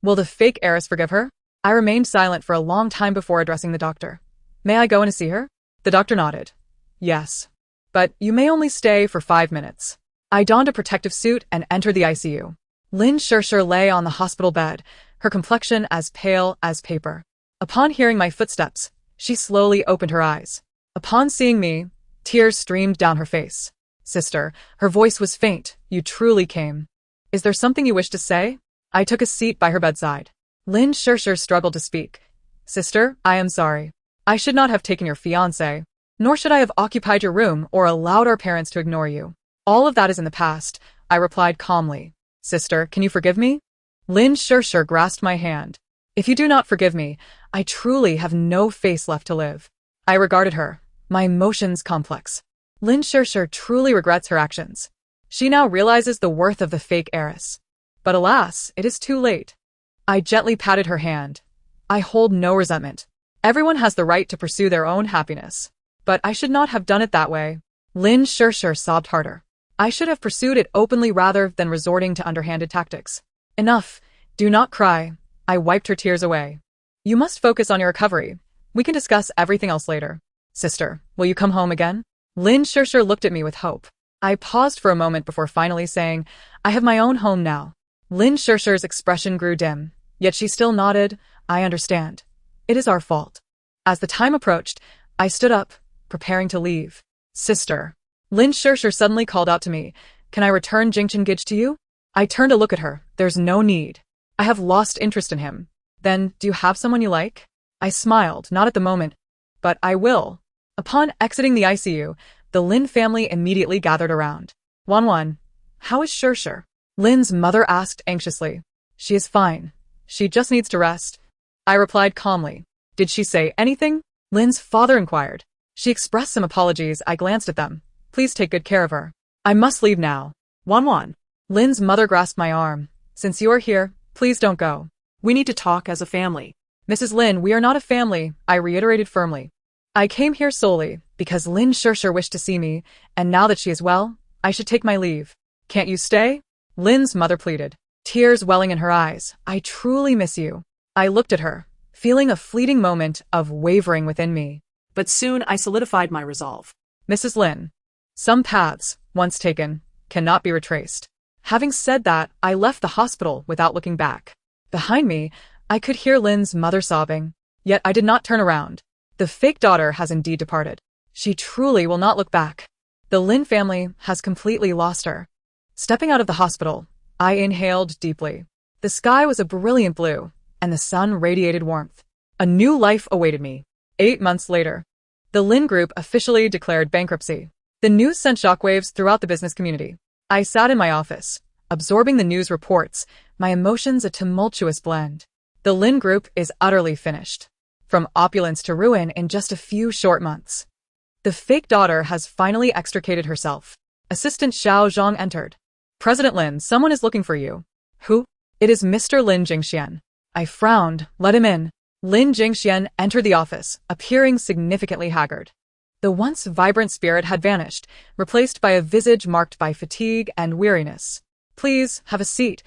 [SPEAKER 1] Will the fake heiress forgive her? I remained silent for a long time before addressing the doctor. May I go in to see her? The doctor nodded. Yes. But you may only stay for 5 minutes. I donned a protective suit and entered the ICU. Lin Shirshir lay on the hospital bed, her complexion as pale as paper. Upon hearing my footsteps, she slowly opened her eyes. Upon seeing me, tears streamed down her face. Sister, her voice was faint, you truly came. Is there something you wish to say? I took a seat by her bedside. Lin Shirshir struggled to speak. Sister, I am sorry. I should not have taken your fiancé, nor should I have occupied your room or allowed our parents to ignore you. All of that is in the past, I replied calmly. Sister, can you forgive me? Lin Shirshir grasped my hand. If you do not forgive me, I truly have no face left to live. I regarded her, my emotions complex. Lin Shirshir truly regrets her actions. She now realizes the worth of the fake heiress. But alas, it is too late. I gently patted her hand. I hold no resentment. Everyone has the right to pursue their own happiness. But I should not have done it that way. Lin Shirshir sobbed harder. I should have pursued it openly rather than resorting to underhanded tactics. Enough. Do not cry. I wiped her tears away. You must focus on your recovery. We can discuss everything else later. Sister, will you come home again? Lin Shirshir looked at me with hope. I paused for a moment before finally saying, I have my own home now. Lin Shirshir's expression grew dim, yet she still nodded. I understand. It is our fault. As the time approached, I stood up, preparing to leave. Sister. Lin Shirshir suddenly called out to me, can I return Jingchen Gij to you? I turned to look at her. There's no need. I have lost interest in him. Then, do you have someone you like? I smiled, not at the moment, but I will. Upon exiting the ICU, the Lin family immediately gathered around. Wanwan, how is Shirshir? Lin's mother asked anxiously. She is fine. She just needs to rest. I replied calmly. Did she say anything? Lin's father inquired. She expressed some apologies. I glanced at them. Please take good care of her. I must leave now.
[SPEAKER 2] Wanwan.
[SPEAKER 1] Lin's mother grasped my arm. Since you are here, please don't go.
[SPEAKER 2] We need to talk as a family.
[SPEAKER 1] Mrs. Lin, we are not a family, I reiterated firmly. I came here solely because Lin Shirshir wished to see me, and now that she is well, I should take my leave. Can't you stay? Lin's mother pleaded, tears welling in her eyes. I truly miss you. I looked at her, feeling a fleeting moment of wavering within me.
[SPEAKER 2] But soon I solidified my resolve.
[SPEAKER 1] Mrs. Lin, some paths, once taken, cannot be retraced. Having said that, I left the hospital without looking back. Behind me, I could hear Lin's mother sobbing, yet I did not turn around. The fake daughter has indeed departed. She truly will not look back. The Lin family has completely lost her. Stepping out of the hospital, I inhaled deeply. The sky was a brilliant blue, and the sun radiated warmth. A new life awaited me. 8 months later, the Lin Group officially declared bankruptcy. The news sent shockwaves throughout the business community. I sat in my office, absorbing the news reports, my emotions a tumultuous blend. The Lin Group is utterly finished. From opulence to ruin in just a few short months. The fake daughter has finally extricated herself. Assistant Xiao Zhang entered. President Lin, someone is looking for you. Who? It is Mr. Lin Jingxian. I frowned. Let him in. Lin Jingxian entered the office, appearing significantly haggard. The once vibrant spirit had vanished, replaced by a visage marked by fatigue and weariness. "Please, have a seat."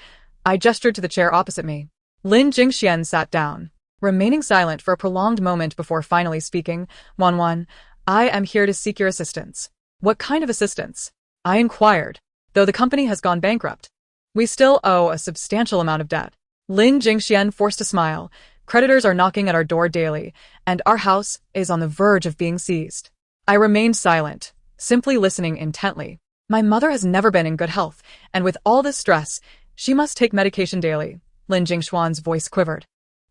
[SPEAKER 1] I gestured to the chair opposite me. Lin Jingxian sat down, remaining silent for a prolonged moment before finally speaking. "Wanwan, I am here to seek your assistance." "What kind of assistance?" I inquired. "Though the company has gone bankrupt, we still owe a substantial amount of debt." Lin Jingxian forced a smile. "Creditors are knocking at our door daily, and our house is on the verge of being seized." I remained silent, simply listening intently. My mother has never been in good health, and with all this stress, she must take medication daily. Lin Jingxuan's voice quivered.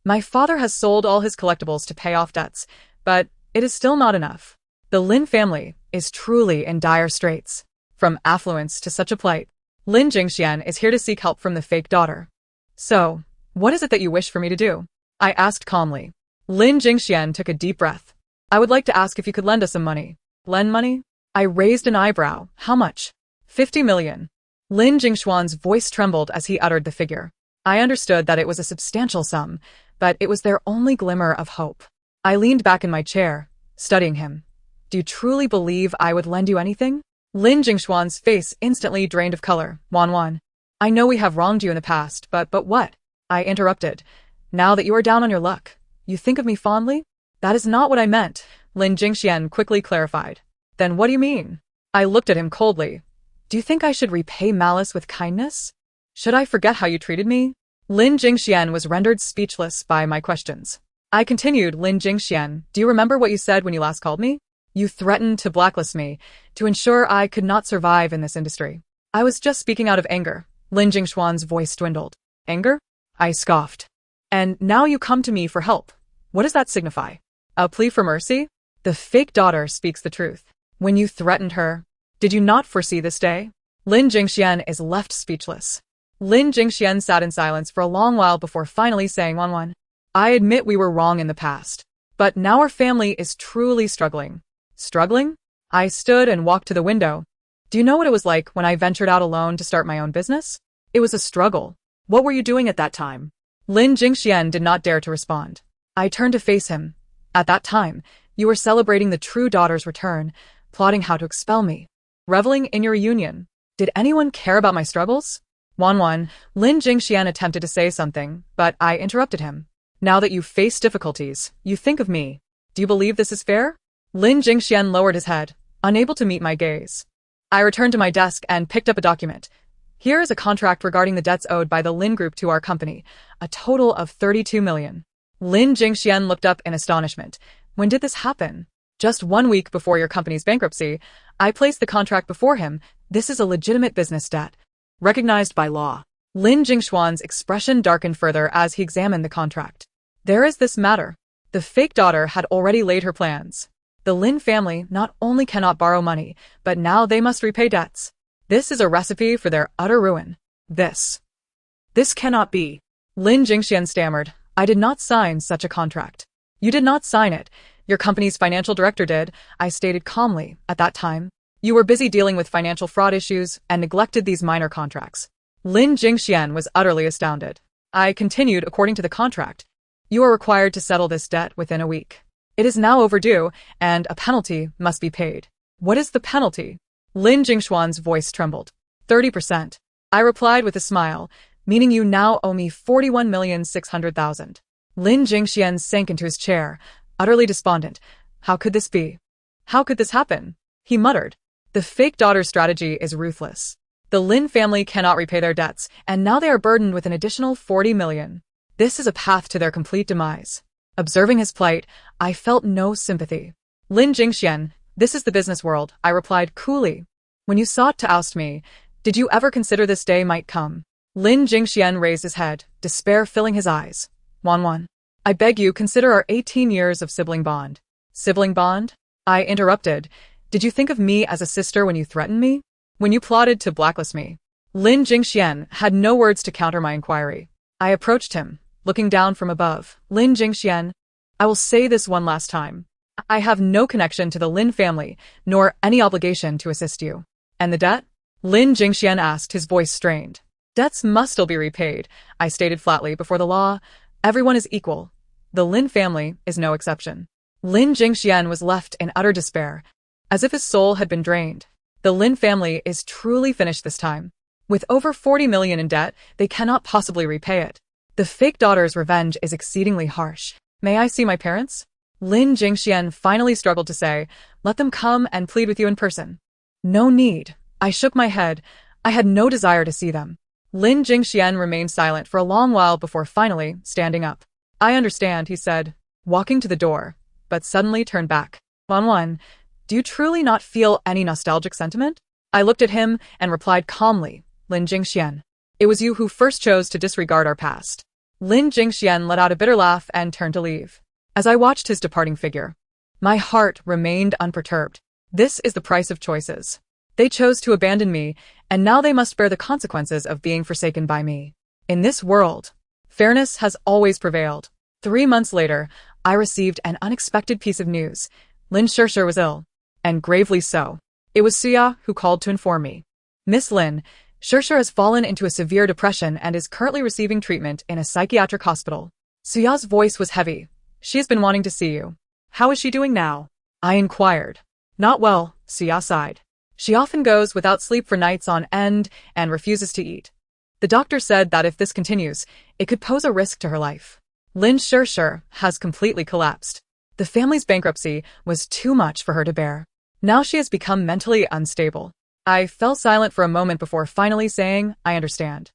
[SPEAKER 1] "My father has sold all his collectibles to pay off debts, but it is still not enough. The Lin family is truly in dire straits. From affluence to such a plight, Lin Jingxian is here to seek help from the fake daughter." "So, what is it that you wish for me to do?" I asked calmly. Lin Jingxian took a deep breath. "I would like to ask if you could lend us some money." "Lend money?" I raised an eyebrow. "How much?" 50 million. Lin Jingxuan's voice trembled as he uttered the figure. I understood that it was a substantial sum, but it was their only glimmer of hope. I leaned back in my chair, studying him. "Do you truly believe I would lend you anything?" Lin Jingxuan's face instantly drained of color. "Wanwan, I know we have wronged you in the past, but what?" I interrupted. "Now that you are down on your luck, you think of me fondly?" "That is not what I meant," Lin Jingxian quickly clarified. "Then what do you mean?" I looked at him coldly. "Do you think I should repay malice with kindness? Should I forget how you treated me?" Lin Jingxian was rendered speechless by my questions. I continued. "Lin Jingxian, do you remember what you said when you last called me? You threatened to blacklist me, to ensure I could not survive in this industry." "I was just speaking out of anger." Lin Jingxuan's voice dwindled. "Anger?" I scoffed. "And now you come to me for help. What does that signify? A plea for mercy?" "The fake daughter speaks the truth. When you threatened her, did you not foresee this day?" Lin Jingxian is left speechless. Lin Jingxian sat in silence for a long while before finally saying, "Wanwan, I admit we were wrong in the past, but now our family is truly struggling." "Struggling?" I stood and walked to the window. "Do you know what it was like when I ventured out alone to start my own business? It was a struggle."
[SPEAKER 2] What were you doing at that time?
[SPEAKER 1] Lin Jingxian did not dare to respond. I turned to face him. "At that time, you were celebrating the true daughter's return, plotting how to expel me, reveling in your reunion. Did anyone care about my struggles?" "Wanwan," Lin Jingxian attempted to say something, but I interrupted him. "Now that you face difficulties, you think of me. Do you believe this is fair?" Lin Jingxian lowered his head, unable to meet my gaze. I returned to my desk and picked up a document. "Here is a contract regarding the debts owed by the Lin Group to our company, a total of 32 million. Lin Jingxian looked up in astonishment. "When did this happen?" "Just 1 week before your company's bankruptcy." I placed the contract before him. "This is a legitimate business debt,
[SPEAKER 2] Recognized by law."
[SPEAKER 1] Lin Jingxuan's expression darkened further as he examined the contract. "There is this matter. The fake daughter had already laid her plans. The Lin family not only cannot borrow money, but now they must repay debts. This is a recipe for their utter ruin. This
[SPEAKER 2] cannot be."
[SPEAKER 1] Lin Jingxian stammered. "I did not sign such a contract." "You did not sign it. Your company's financial director did," I stated calmly. "At that time, you were busy dealing with financial fraud issues and neglected these minor contracts." Lin Jingxian was utterly astounded. I continued. "According to the contract, you are required to settle this debt within a week. It is now overdue, and a penalty must be paid." "What is the penalty?" Lin Jingxuan's voice trembled. 30%. I replied with a smile. "Meaning you now owe me 41,600,000. Lin Jingxian sank into his chair, utterly despondent. "How could this be? How could this happen?" he muttered. "The fake daughter's strategy is ruthless. The Lin family cannot repay their debts, and now they are burdened with an additional 40 million. This is a path to their complete demise." Observing his plight, I felt no sympathy. "Lin Jingxian, this is the business world," I replied coolly. "When you sought to oust me, did you ever consider this day might come?" Lin Jingxian raised his head, despair filling his eyes. "Wanwan, I beg you consider our 18 years of sibling bond." "Sibling bond?" I interrupted. "Did you think of me as a sister when you threatened me? When you plotted to blacklist me?" Lin Jingxian had no words to counter my inquiry. I approached him, looking down from above. "Lin Jingxian, I will say this one last time. I have no connection to the Lin family, nor any obligation to assist you." "And the debt?" Lin Jingxian asked, his voice strained. "Debts must still be repaid," I stated flatly. "Before the law, everyone is equal. The Lin family is no exception." Lin Jingxian was left in utter despair, as if his soul had been drained. The Lin family is truly finished this time. With over 40 million in debt, they cannot possibly repay it. The fake daughter's revenge is exceedingly harsh. May I see my parents? Lin Jingxian finally struggled to say, let them come and plead with you in person. No need. I shook my head. I had no desire to see them. Lin Jingxian remained silent for a long while before finally standing up. I understand, he said, walking to the door, but suddenly turned back. Wanwan, do you truly not feel any nostalgic sentiment? I looked at him and replied calmly, Lin Jingxian. It was you who first chose to disregard our past. Lin Jingxian let out a bitter laugh and turned to leave. As I watched his departing figure, my heart remained unperturbed. This is the price of choices. They chose to abandon me, and now they must bear the consequences of being forsaken by me. In this world, fairness has always prevailed. 3 months later, I received an unexpected piece of news. Lin Shirshir was ill, and gravely so. It was Suya who called to inform me. Miss Lin, Shirshir has fallen into a severe depression and is currently receiving treatment in a psychiatric hospital. Suya's voice was heavy. She has been wanting to see you.
[SPEAKER 2] How is she doing now?
[SPEAKER 1] I inquired. Not well, Suya sighed. She often goes without sleep for nights on end and refuses to eat. The doctor said that if this continues, it could pose a risk to her life. Lin Shirshir has completely collapsed. The family's bankruptcy was too much for her to bear. Now she has become mentally unstable. I fell silent for a moment before finally saying, I understand.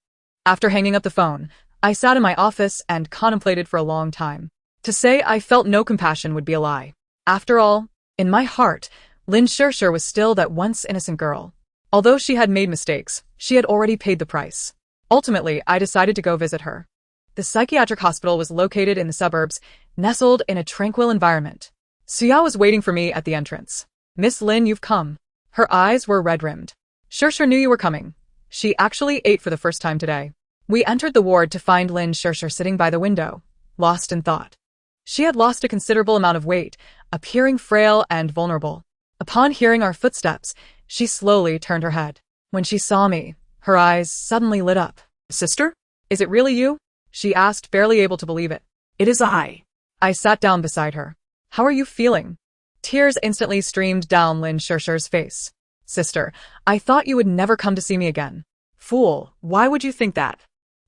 [SPEAKER 1] After hanging up the phone, I sat in my office and contemplated for a long time. To say I felt no compassion would be a lie. After all, in my heart, Lin Shirshir was still that once innocent girl. Although she had made mistakes, she had already paid the price. Ultimately, I decided to go visit her. The psychiatric hospital was located in the suburbs, nestled in a tranquil environment. Suya was waiting for me at the entrance. Miss Lin, you've come. Her eyes were red-rimmed. Shirshir knew you were coming. She actually ate for the first time today. We entered the ward to find Lin Shirshir sitting by the window, lost in thought. She had lost a considerable amount of weight, appearing frail and vulnerable. Upon hearing our footsteps, she slowly turned her head. When she saw me, her eyes suddenly lit up.
[SPEAKER 2] Sister?
[SPEAKER 1] Is it really you? She asked, barely able to believe it.
[SPEAKER 2] It is I.
[SPEAKER 1] I sat down beside her. How are you feeling? Tears instantly streamed down Lin Shirshir's face. Sister, I thought you would never come to see me again.
[SPEAKER 2] Fool, why would you think that?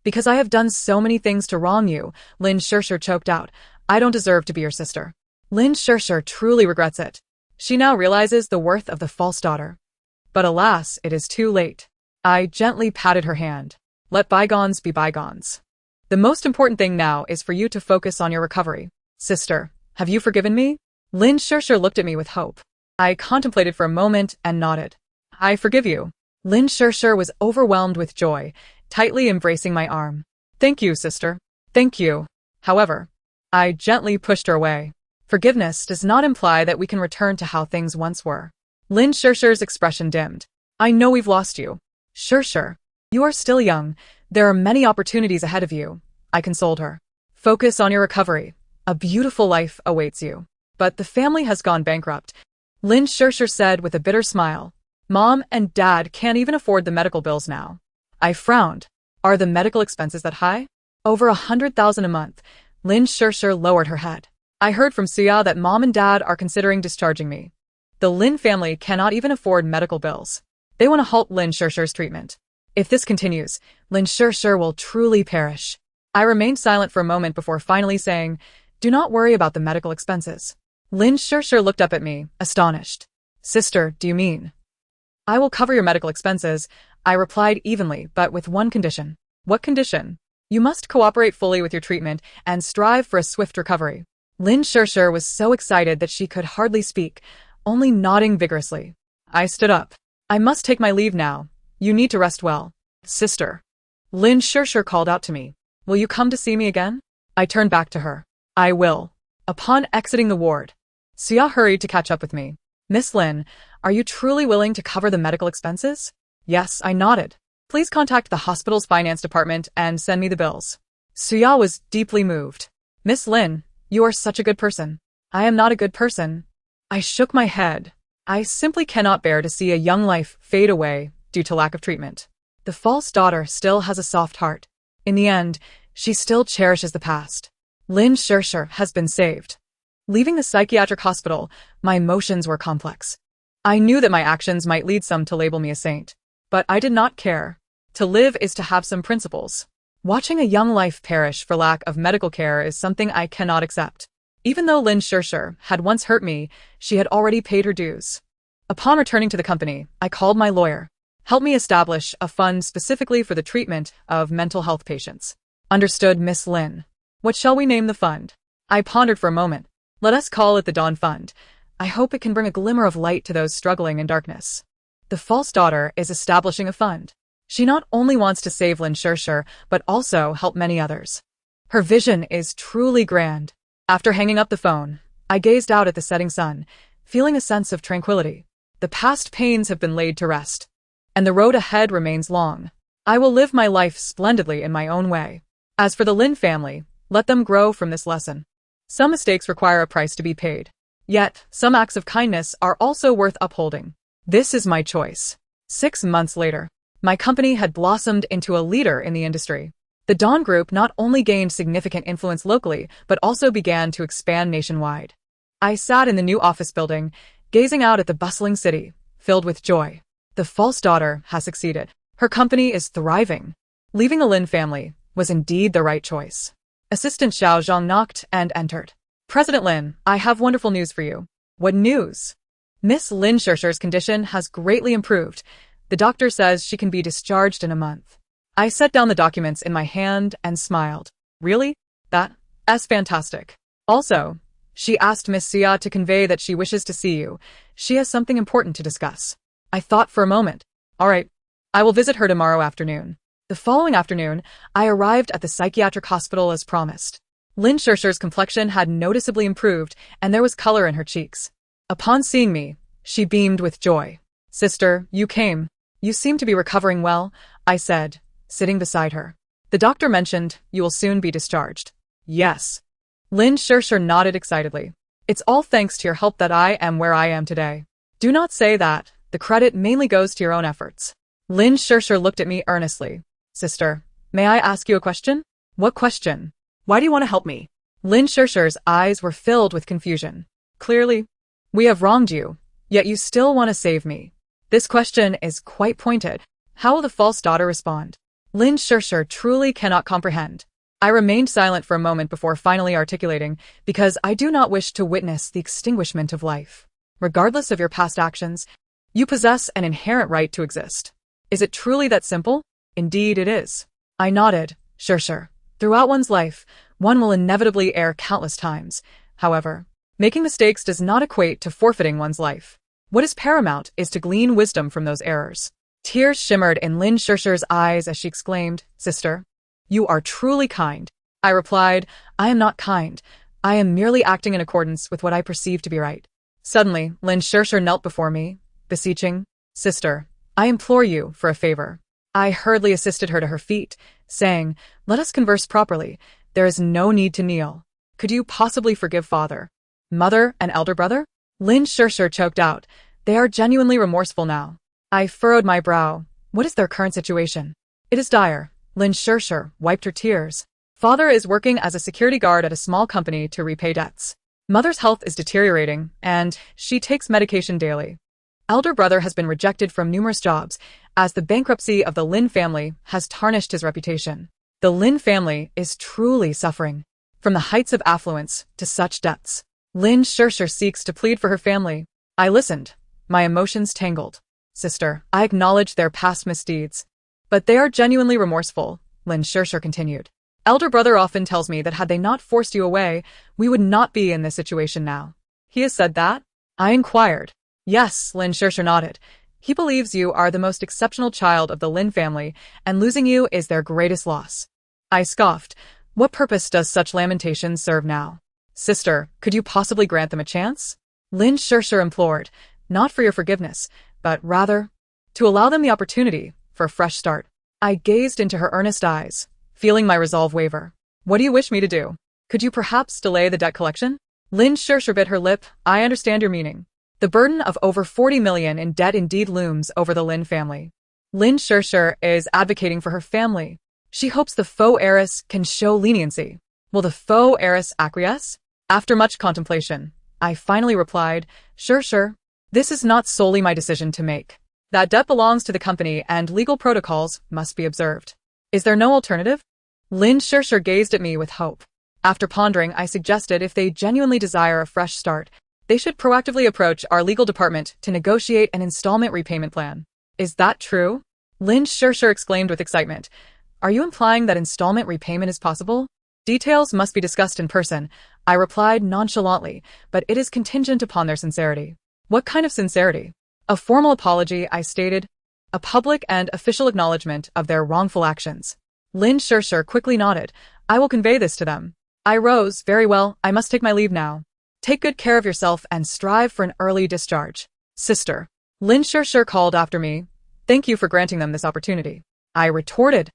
[SPEAKER 1] Because I have done so many things to wrong you, Lin Shirshir choked out. I don't deserve to be your sister. Lin Shirshir truly regrets it. She now realizes the worth of the false daughter. But alas, it is too late. I gently patted her hand. Let bygones be bygones. The most important thing now is for you to focus on your recovery. Sister, have you forgiven me? Lin Shirshir looked at me with hope. I contemplated for a moment and nodded. I forgive you. Lin Shirshir was overwhelmed with joy, tightly embracing my arm. Thank you, sister. Thank you. However, I gently pushed her away. Forgiveness does not imply that we can return to how things once were. Lin Shirshir's expression dimmed. I know we've lost you. Shirshir, you are still young. There are many opportunities ahead of you. I consoled her. Focus on your recovery. A beautiful life awaits you. But the family has gone bankrupt. Lin Shirshir said with a bitter smile. Mom and Dad can't even afford the medical bills now. I frowned. Are the medical expenses that high? Over 100,000 a month. Lin Shirshir lowered her head. I heard from Suya that Mom and Dad are considering discharging me. The Lin family cannot even afford medical bills. They want to halt Lin Shirshir's treatment. If this continues, Lin Shirshir will truly perish. I remained silent for a moment before finally saying, do not worry about the medical expenses. Lin Shirshir looked up at me, astonished. Sister, do you mean? I will cover your medical expenses, I replied evenly, but with one condition. What condition? You must cooperate fully with your treatment and strive for a swift recovery. Lin Shirshir was so excited that she could hardly speak, only nodding vigorously. I stood up. I must take my leave now. You need to rest well. Sister. Lin Shirshir called out to me. Will you come to see me again? I turned back to her. I will. Upon exiting the ward, Suya hurried to catch up with me. Miss Lin, are you truly willing to cover the medical expenses? Yes, I nodded. Please contact the hospital's finance department and send me the bills. Suya was deeply moved. Miss Lin, you are such a good person. I am not a good person. I shook my head. I simply cannot bear to see a young life fade away due to lack of treatment. The false daughter still has a soft heart. In the end, she still cherishes the past. Lin Shirshir has been saved. Leaving the psychiatric hospital, my emotions were complex. I knew that my actions might lead some to label me a saint, but I did not care. To live is to have some principles. Watching a young life perish for lack of medical care is something I cannot accept. Even though Lin Wanwan had once hurt me, she had already paid her dues. Upon returning to the company, I called my lawyer. Help me establish a fund specifically for the treatment of mental health patients. Understood, Miss Lin. What shall we name the fund? I pondered for a moment. Let us call it the Dawn Fund. I hope it can bring a glimmer of light to those struggling in darkness. The false daughter is establishing a fund. She not only wants to save Lin Wanwan, but also help many others. Her vision is truly grand. After hanging up the phone, I gazed out at the setting sun, feeling a sense of tranquility. The past pains have been laid to rest, and the road ahead remains long. I will live my life splendidly in my own way. As for the Lin family, let them grow from this lesson. Some mistakes require a price to be paid. Yet, some acts of kindness are also worth upholding. This is my choice. 6 months later, my company had blossomed into a leader in the industry. The Dawn Group not only gained significant influence locally, but also began to expand nationwide. I sat in the new office building, gazing out at the bustling city, filled with joy. The false daughter has succeeded. Her company is thriving. Leaving the Lin family was indeed the right choice. Assistant Xiao Zhang knocked and entered. President Lin, I have wonderful news for you. What news? Miss Lin Wanwan's condition has greatly improved. The doctor says she can be discharged in a month. I set down the documents in my hand and smiled. Really? That's fantastic. Also, she asked Miss Xia to convey that she wishes to see you. She has something important to discuss. I thought for a moment. All right. I will visit her tomorrow afternoon. The following afternoon, I arrived at the psychiatric hospital as promised. Lin Wanwan's complexion had noticeably improved, and there was color in her cheeks. Upon seeing me, she beamed with joy. Sister, you came. You seem to be recovering well, I said, sitting beside her. The doctor mentioned you will soon be discharged. Yes. Lin Wanwan nodded excitedly. It's all thanks to your help that I am where I am today. Do not say that. The credit mainly goes to your own efforts. Lin Wanwan looked at me earnestly. Sister, may I ask you a question? What question?
[SPEAKER 2] Why do you want to help me?
[SPEAKER 1] Lin Wanwan's eyes were filled with confusion. Clearly, we have wronged you, yet you still want to save me. This question is quite pointed. How will the false daughter respond? Lin Wanwan truly cannot comprehend. I remained silent for a moment before finally articulating, because I do not wish to witness the extinguishment of life. Regardless of your past actions, you possess an inherent right to exist. Is it truly that simple? Indeed it is. I nodded. Sure. Throughout one's life, one will inevitably err countless times. However, making mistakes does not equate to forfeiting one's life. What is paramount is to glean wisdom from those errors. Tears shimmered in Lin Wanwan's eyes as she exclaimed, Sister, you are truly kind. I replied, I am not kind. I am merely acting in accordance with what I perceive to be right. Suddenly, Lin Wanwan knelt before me, beseeching, Sister, I implore you for a favor. I hurriedly assisted her to her feet, saying, Let us converse properly. There is no need to kneel. Could you possibly forgive father, mother, and elder brother? Lin Wanwan choked out. They are genuinely remorseful now. I furrowed my brow. What is their current situation? It is dire. Lin Wanwan wiped her tears. Father is working as a security guard at a small company to repay debts. Mother's health is deteriorating, and she takes medication daily. Elder brother has been rejected from numerous jobs, as the bankruptcy of the Lin family has tarnished his reputation. The Lin family is truly suffering. From the heights of affluence to such depths, Lin Wanwan seeks to plead for her family. I listened, my emotions tangled. Sister, I acknowledge their past misdeeds, but they are genuinely remorseful, Lin Wanwan continued. Elder brother often tells me that had they not forced you away, we would not be in this situation now. He has said that? I inquired. Yes, Lin Wanwan nodded. He believes you are the most exceptional child of the Lin family, and losing you is their greatest loss. I scoffed. What purpose does such lamentation serve now? Sister, could you possibly grant them a chance? Lin Wanwan implored, not for your forgiveness, but rather, to allow them the opportunity for a fresh start. I gazed into her earnest eyes, feeling my resolve waver. What do you wish me to do? Could you perhaps delay the debt collection? Lin Wanwan bit her lip. I understand your meaning. The burden of over 40 million in debt indeed looms over the Lin family. Lin Wanwan is advocating for her family. She hopes the faux heiress can show leniency. Will the faux heiress acquiesce? After much contemplation, I finally replied, sure. This is not solely my decision to make. That debt belongs to the company and legal protocols must be observed. Is there no alternative? Lin sure gazed at me with hope. After pondering, I suggested if they genuinely desire a fresh start, they should proactively approach our legal department to negotiate an installment repayment plan. Is that true? Lin sure exclaimed with excitement. Are you implying that installment repayment is possible? Details must be discussed in person, I replied nonchalantly, but it is contingent upon their sincerity. What kind of sincerity? A formal apology, I stated. A public and official acknowledgement of their wrongful actions. Lin sure quickly nodded. I will convey this to them. I rose. Very well, I must take my leave now. Take good care of yourself and strive for an early discharge. Sister. Lin sure called after me. Thank you for granting them this opportunity. I retorted.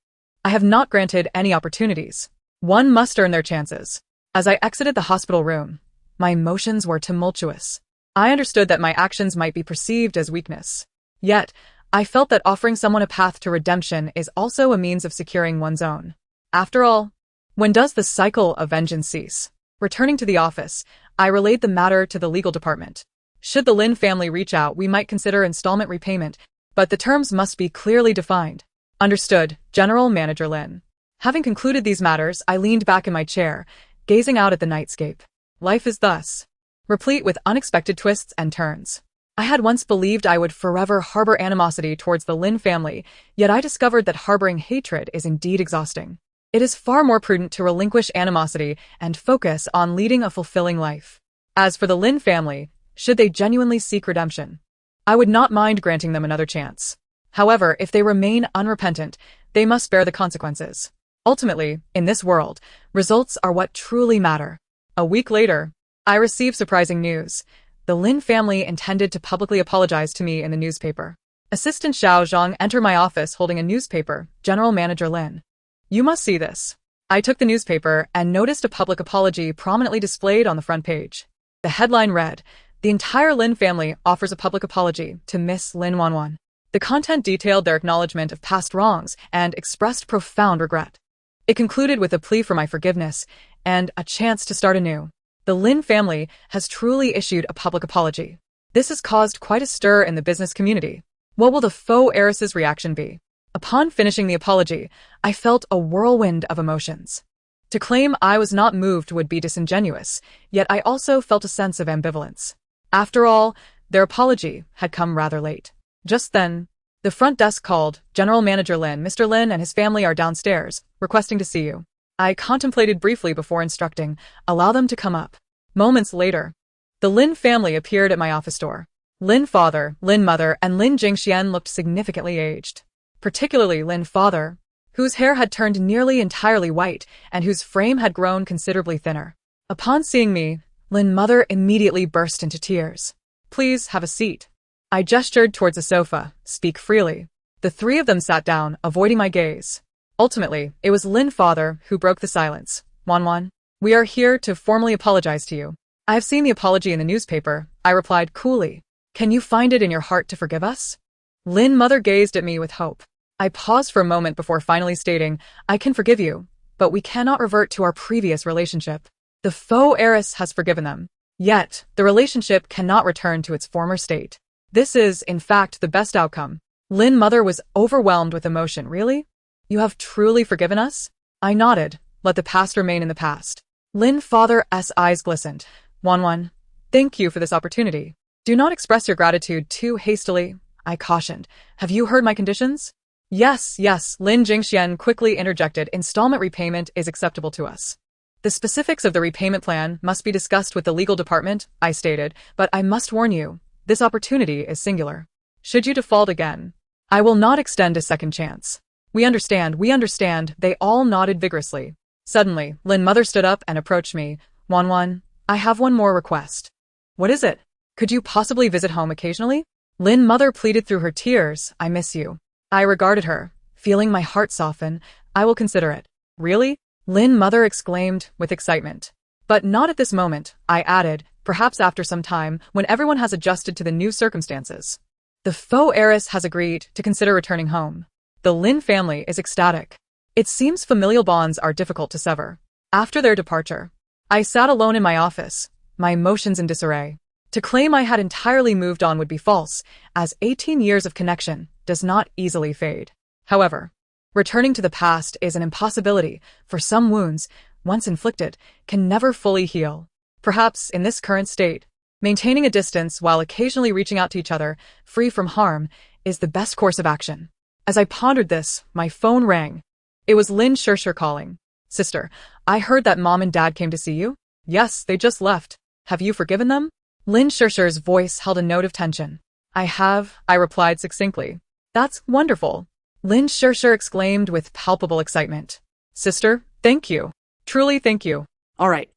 [SPEAKER 1] I have not granted any opportunities. One must earn their chances. As I exited the hospital room, my emotions were tumultuous. I understood that my actions might be perceived as weakness. Yet, I felt that offering someone a path to redemption is also a means of securing one's own. After all, when does the cycle of vengeance cease? Returning to the office, I relayed the matter to the legal department. Should the Lin family reach out, we might consider installment repayment, but the terms must be clearly defined. Understood, General Manager Lin. Having concluded these matters, I leaned back in my chair, gazing out at the nightscape. Life is thus, replete with unexpected twists and turns. I had once believed I would forever harbor animosity towards the Lin family, yet I discovered that harboring hatred is indeed exhausting. It is far more prudent to relinquish animosity and focus on leading a fulfilling life. As for the Lin family, should they genuinely seek redemption, I would not mind granting them another chance. However, if they remain unrepentant, they must bear the consequences. Ultimately, in this world, results are what truly matter. A week later, I received surprising news. The Lin family intended to publicly apologize to me in the newspaper. Assistant Xiao Zhang entered my office holding a newspaper. General Manager Lin. You must see this. I took the newspaper and noticed a public apology prominently displayed on the front page. The headline read, "The entire Lin family offers a public apology to Miss Lin Wanwan." The content detailed their acknowledgement of past wrongs and expressed profound regret. It concluded with a plea for my forgiveness and a chance to start anew. The Lin family has truly issued a public apology. This has caused quite a stir in the business community. What will the faux heiress's reaction be? Upon finishing the apology, I felt a whirlwind of emotions. To claim I was not moved would be disingenuous, yet I also felt a sense of ambivalence. After all, their apology had come rather late. Just then, the front desk called. General Manager Lin. Mr. Lin and his family are downstairs, requesting to see you. I contemplated briefly before instructing, allow them to come up. Moments later, the Lin family appeared at my office door. Lin father, Lin mother, and Lin Jingxian looked significantly aged. Particularly Lin father, whose hair had turned nearly entirely white and whose frame had grown considerably thinner. Upon seeing me, Lin mother immediately burst into tears. Please have a seat. I gestured towards a sofa. Speak freely. The three of them sat down, avoiding my gaze. Ultimately, it was Lin father who broke the silence. Wanwan, we are here to formally apologize to you. I have seen the apology in the newspaper, I replied coolly. Can you find it in your heart to forgive us? Lin mother gazed at me with hope. I paused for a moment before finally stating, I can forgive you, but we cannot revert to our previous relationship. The faux heiress has forgiven them. Yet, the relationship cannot return to its former state. This is, in fact, the best outcome. Lin mother was overwhelmed with emotion. Really? You have truly forgiven us? I nodded. Let the past remain in the past. Lin father's eyes glistened. Wanwan, thank you for this opportunity. Do not express your gratitude too hastily, I cautioned. Have you heard my conditions? Yes, Lin Jingxian quickly interjected. Installment repayment is acceptable to us. The specifics of the repayment plan must be discussed with the legal department, I stated, but I must warn you, this opportunity is singular. Should you default again, I will not extend a second chance. We understand, they all nodded vigorously. Suddenly, Lin mother stood up and approached me. Wanwan, I have one more request. What is it? Could you possibly visit home occasionally? Lin mother pleaded through her tears. I miss you. I regarded her, feeling my heart soften. I will consider it. Really? Lin mother exclaimed with excitement. But not at this moment, I added, perhaps after some time, when everyone has adjusted to the new circumstances. The faux heiress has agreed to consider returning home. The Lin family is ecstatic. It seems familial bonds are difficult to sever. After their departure, I sat alone in my office, my emotions in disarray. To claim I had entirely moved on would be false, as 18 years of connection does not easily fade. However, returning to the past is an impossibility, for some wounds, once inflicted, can never fully heal. Perhaps, in this current state, maintaining a distance while occasionally reaching out to each other, free from harm, is the best course of action. As I pondered this, my phone rang. It was Lin Wanwan calling. Sister, I heard that Mom and Dad came to see you? Yes, they just left. Have you forgiven them? Lin Wanwan's voice held a note of tension. I have, I replied succinctly. That's wonderful. Lin Wanwan exclaimed with palpable excitement. Sister, thank you. Truly thank you.
[SPEAKER 2] All right.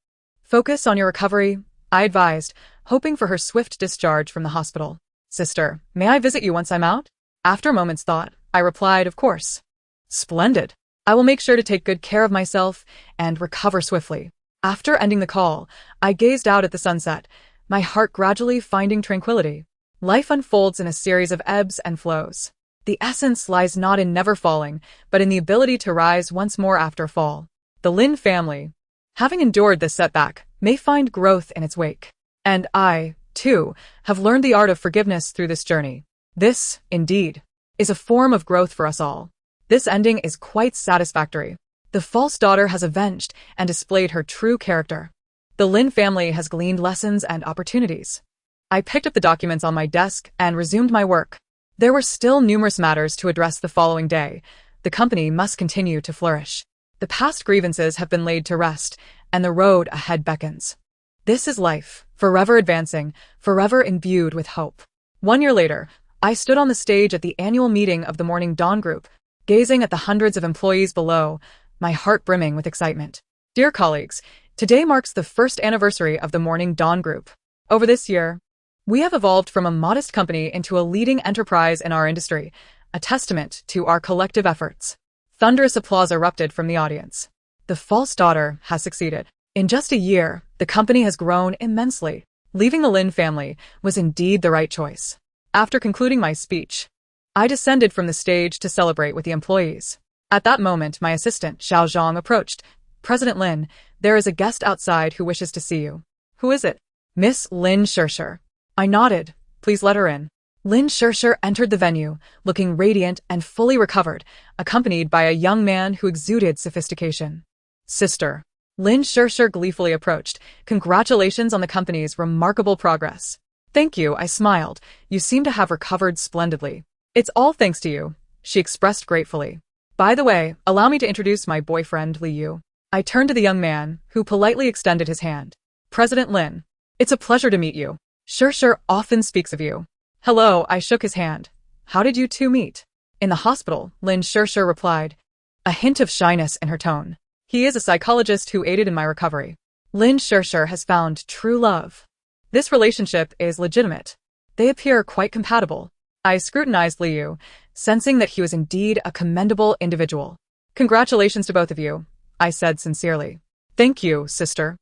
[SPEAKER 1] Focus on your recovery, I advised, hoping for her swift discharge from the hospital. Sister, may I visit you once I'm out? After a moment's thought, I replied, of course. Splendid. I will make sure to take good care of myself and recover swiftly. After ending the call, I gazed out at the sunset, my heart gradually finding tranquility. Life unfolds in a series of ebbs and flows. The essence lies not in never falling, but in the ability to rise once more after a fall. The Lin family, having endured this setback, may find growth in its wake. And I, too, have learned the art of forgiveness through this journey. This, indeed, is a form of growth for us all. This ending is quite satisfactory. The false daughter has avenged and displayed her true character. The Lin family has gleaned lessons and opportunities. I picked up the documents on my desk and resumed my work. There were still numerous matters to address the following day. The company must continue to flourish. The past grievances have been laid to rest, and the road ahead beckons. This is life, forever advancing, forever imbued with hope. 1 year later, I stood on the stage at the annual meeting of the Morning Dawn Group, gazing at the hundreds of employees below, my heart brimming with excitement. Dear colleagues, today marks the first anniversary of the Morning Dawn Group. Over this year, we have evolved from a modest company into a leading enterprise in our industry, a testament to our collective efforts. Thunderous applause erupted from the audience. The false daughter has succeeded. In just a year, the company has grown immensely. Leaving the Lin family was indeed the right choice. After concluding my speech, I descended from the stage to celebrate with the employees. At that moment, my assistant, Xiao Zhang, approached. President Lin, there is a guest outside who wishes to see you. Who is it? Miss Lin Wanwan. I nodded. Please let her in. Lin Wanwan entered the venue, looking radiant and fully recovered, accompanied by a young man who exuded sophistication. Sister. Lin Wanwan gleefully approached. Congratulations on the company's remarkable progress. Thank you, I smiled. You seem to have recovered splendidly. It's all thanks to you, she expressed gratefully. By the way, allow me to introduce my boyfriend, Li Yu. I turned to the young man, who politely extended his hand. President Lin. It's a pleasure to meet you. Wanwan often speaks of you. Hello, I shook his hand. How did you two meet? In the hospital, Lin Wanwan replied, a hint of shyness in her tone. He is a psychologist who aided in my recovery. Lin Wanwan has found true love. This relationship is legitimate. They appear quite compatible. I scrutinized Li Yu, sensing that he was indeed a commendable individual. Congratulations to both of you, I said sincerely. Thank you, sister.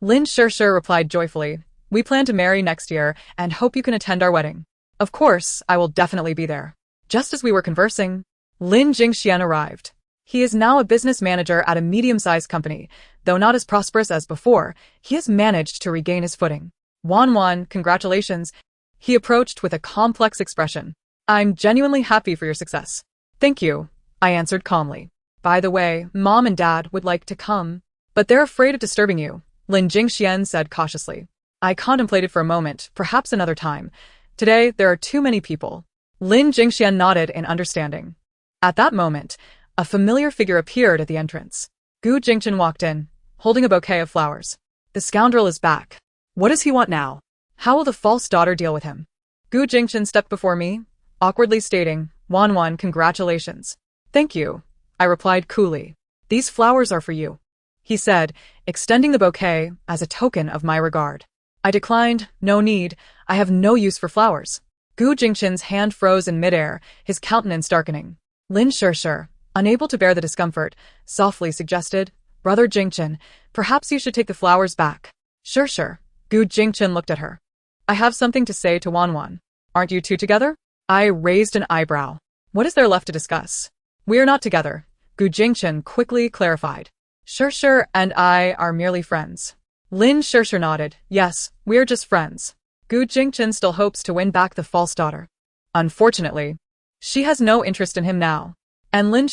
[SPEAKER 1] Lin Wanwan replied joyfully. We plan to marry next year and hope you can attend our wedding. Of course, I will definitely be there. Just as we were conversing, Lin Jingxian arrived. He is now a business manager at a medium-sized company. Though not as prosperous as before, he has managed to regain his footing. Wanwan, congratulations. He approached with a complex expression. I'm genuinely happy for your success. Thank you, I answered calmly. By the way, Mom and Dad would like to come, but they're afraid of disturbing you, Lin Jingxian said cautiously. I contemplated for a moment, perhaps another time. Today, there are too many people. Lin Jingxian nodded in understanding. At that moment, a familiar figure appeared at the entrance. Gu Jingchen walked in, holding a bouquet of flowers. The scoundrel is back.
[SPEAKER 2] What does he want now?
[SPEAKER 1] How will the false daughter deal with him? Gu Jingchen stepped before me, awkwardly stating, Wanwan, congratulations. Thank you, I replied coolly. These flowers are for you, he said, extending the bouquet as a token of my regard. I declined, no need, I have no use for flowers. Gu Jingchen's hand froze in midair, his countenance darkening. Lin Wanwan, unable to bear the discomfort, softly suggested, Brother Jingchen, perhaps you should take the flowers back. Wanwan. Gu Jingchen looked at her. I have something to say to Wanwan. Aren't you two together? I raised an eyebrow. What is there left to discuss? We are not together, Gu Jingchen quickly clarified. Wanwan and I are merely friends. Lin nodded. Yes, we're just friends. Gu Jingchen still hopes to win back the false daughter. Unfortunately, she has no interest in him now. And Lin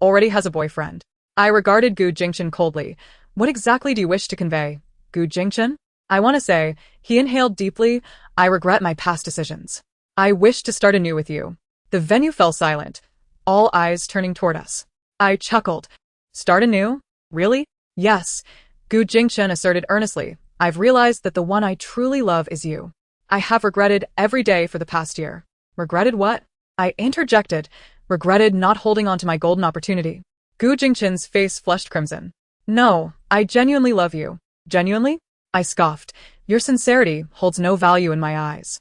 [SPEAKER 1] already has a boyfriend. I regarded Gu Jingchen coldly. What exactly do you wish to convey, Gu Jingchen? I want to say, he inhaled deeply, I regret my past decisions. I wish to start anew with you. The venue fell silent, all eyes turning toward us. I chuckled. Start anew? Really? Yes, Gu Jingchen asserted earnestly. I've realized that the one I truly love is you. I have regretted every day for the past year. Regretted what? I interjected. Regretted not holding on to my golden opportunity. Gu Jingchen's face flushed crimson. No, I genuinely love you. Genuinely? I scoffed. Your sincerity holds no value in my eyes.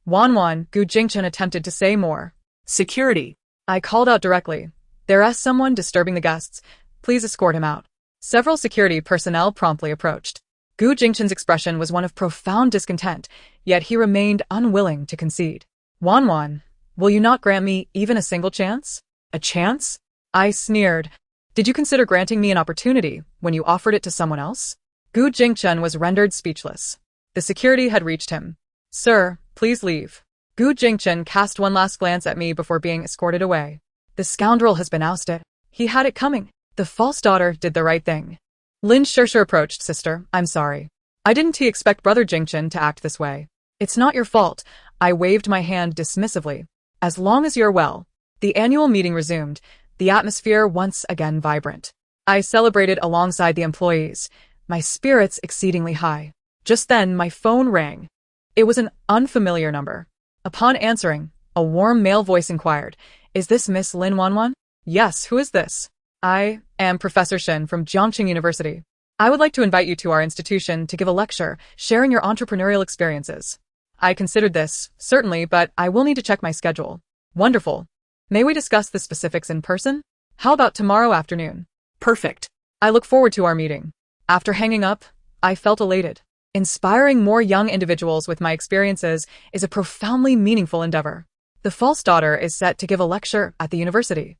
[SPEAKER 1] Wanwan, Gu Jingchen attempted to say more.
[SPEAKER 2] Security.
[SPEAKER 1] I called out directly. There is someone disturbing the guests. Please escort him out. Several security personnel promptly approached. Gu Jingchen's expression was one of profound discontent, yet he remained unwilling to concede. Wanwan, will you not grant me even a single chance? A chance? I sneered. Did you consider granting me an opportunity when you offered it to someone else? Gu Jingchen was rendered speechless. The security had reached him. Sir, please leave. Gu Jingchen cast one last glance at me before being escorted away. The scoundrel has been ousted. He had it coming. The false daughter did the right thing. Lin approached. Sister, I'm sorry. I didn't expect Brother Jingchen to act this way. It's not your fault. I waved my hand dismissively. As long as you're well. The annual meeting resumed, the atmosphere once again vibrant. I celebrated alongside the employees, my spirits exceedingly high. Just then, my phone rang. It was an unfamiliar number. Upon answering, a warm male voice inquired, Is this Miss Lin Wanwan? Yes, who is this? I am Professor Shin from Jiangqing University. I would like to invite you to our institution to give a lecture, sharing your entrepreneurial experiences. I considered this, certainly, but I will need to check my schedule. Wonderful. May we discuss the specifics in person? How about tomorrow afternoon?
[SPEAKER 2] Perfect.
[SPEAKER 1] I look forward to our meeting. After hanging up, I felt elated. Inspiring more young individuals with my experiences is a profoundly meaningful endeavor. The false daughter is set to give a lecture at the university.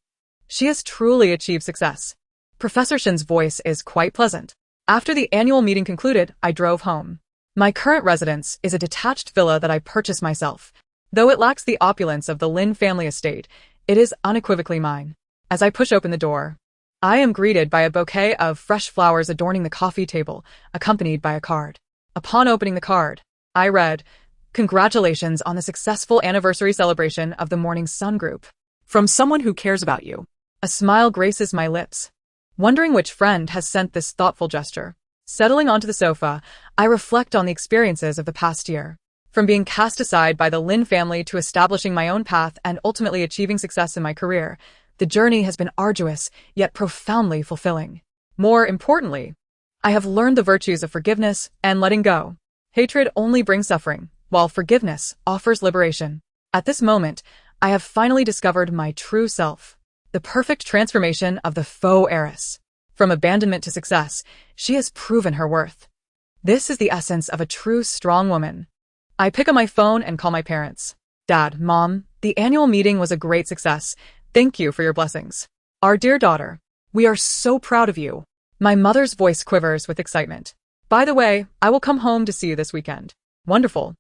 [SPEAKER 1] She has truly achieved success. Professor Shin's voice is quite pleasant. After the annual meeting concluded, I drove home. My current residence is a detached villa that I purchased myself. Though it lacks the opulence of the Lin family estate, it is unequivocally mine. As I push open the door, I am greeted by a bouquet of fresh flowers adorning the coffee table, accompanied by a card. Upon opening the card, I read, Congratulations on the successful anniversary celebration of the Morning Sun Group.
[SPEAKER 2] From someone who cares about you.
[SPEAKER 1] A smile graces my lips. Wondering which friend has sent this thoughtful gesture. Settling onto the sofa, I reflect on the experiences of the past year. From being cast aside by the Lin family to establishing my own path and ultimately achieving success in my career, the journey has been arduous, yet profoundly fulfilling. More importantly, I have learned the virtues of forgiveness and letting go. Hatred only brings suffering, while forgiveness offers liberation. At this moment, I have finally discovered my true self. The perfect transformation of the faux heiress. From abandonment to success, she has proven her worth. This is the essence of a true strong woman. I pick up my phone and call my parents. Dad, Mom, the annual meeting was a great success. Thank you for your blessings. Our dear daughter, we are so proud of you. My mother's voice quivers with excitement. By the way, I will come home to see you this weekend. Wonderful.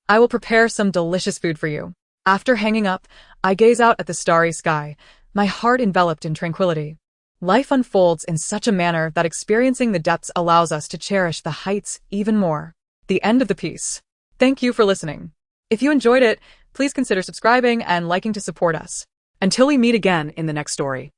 [SPEAKER 1] I will prepare some delicious food for you. After hanging up, I gaze out at the starry sky, my heart enveloped in tranquility. Life unfolds in such a manner that experiencing the depths allows us to cherish the heights even more. The end of the piece. Thank you for listening. If you enjoyed it, please consider subscribing and liking to support us.
[SPEAKER 2] Until we meet again in the next story.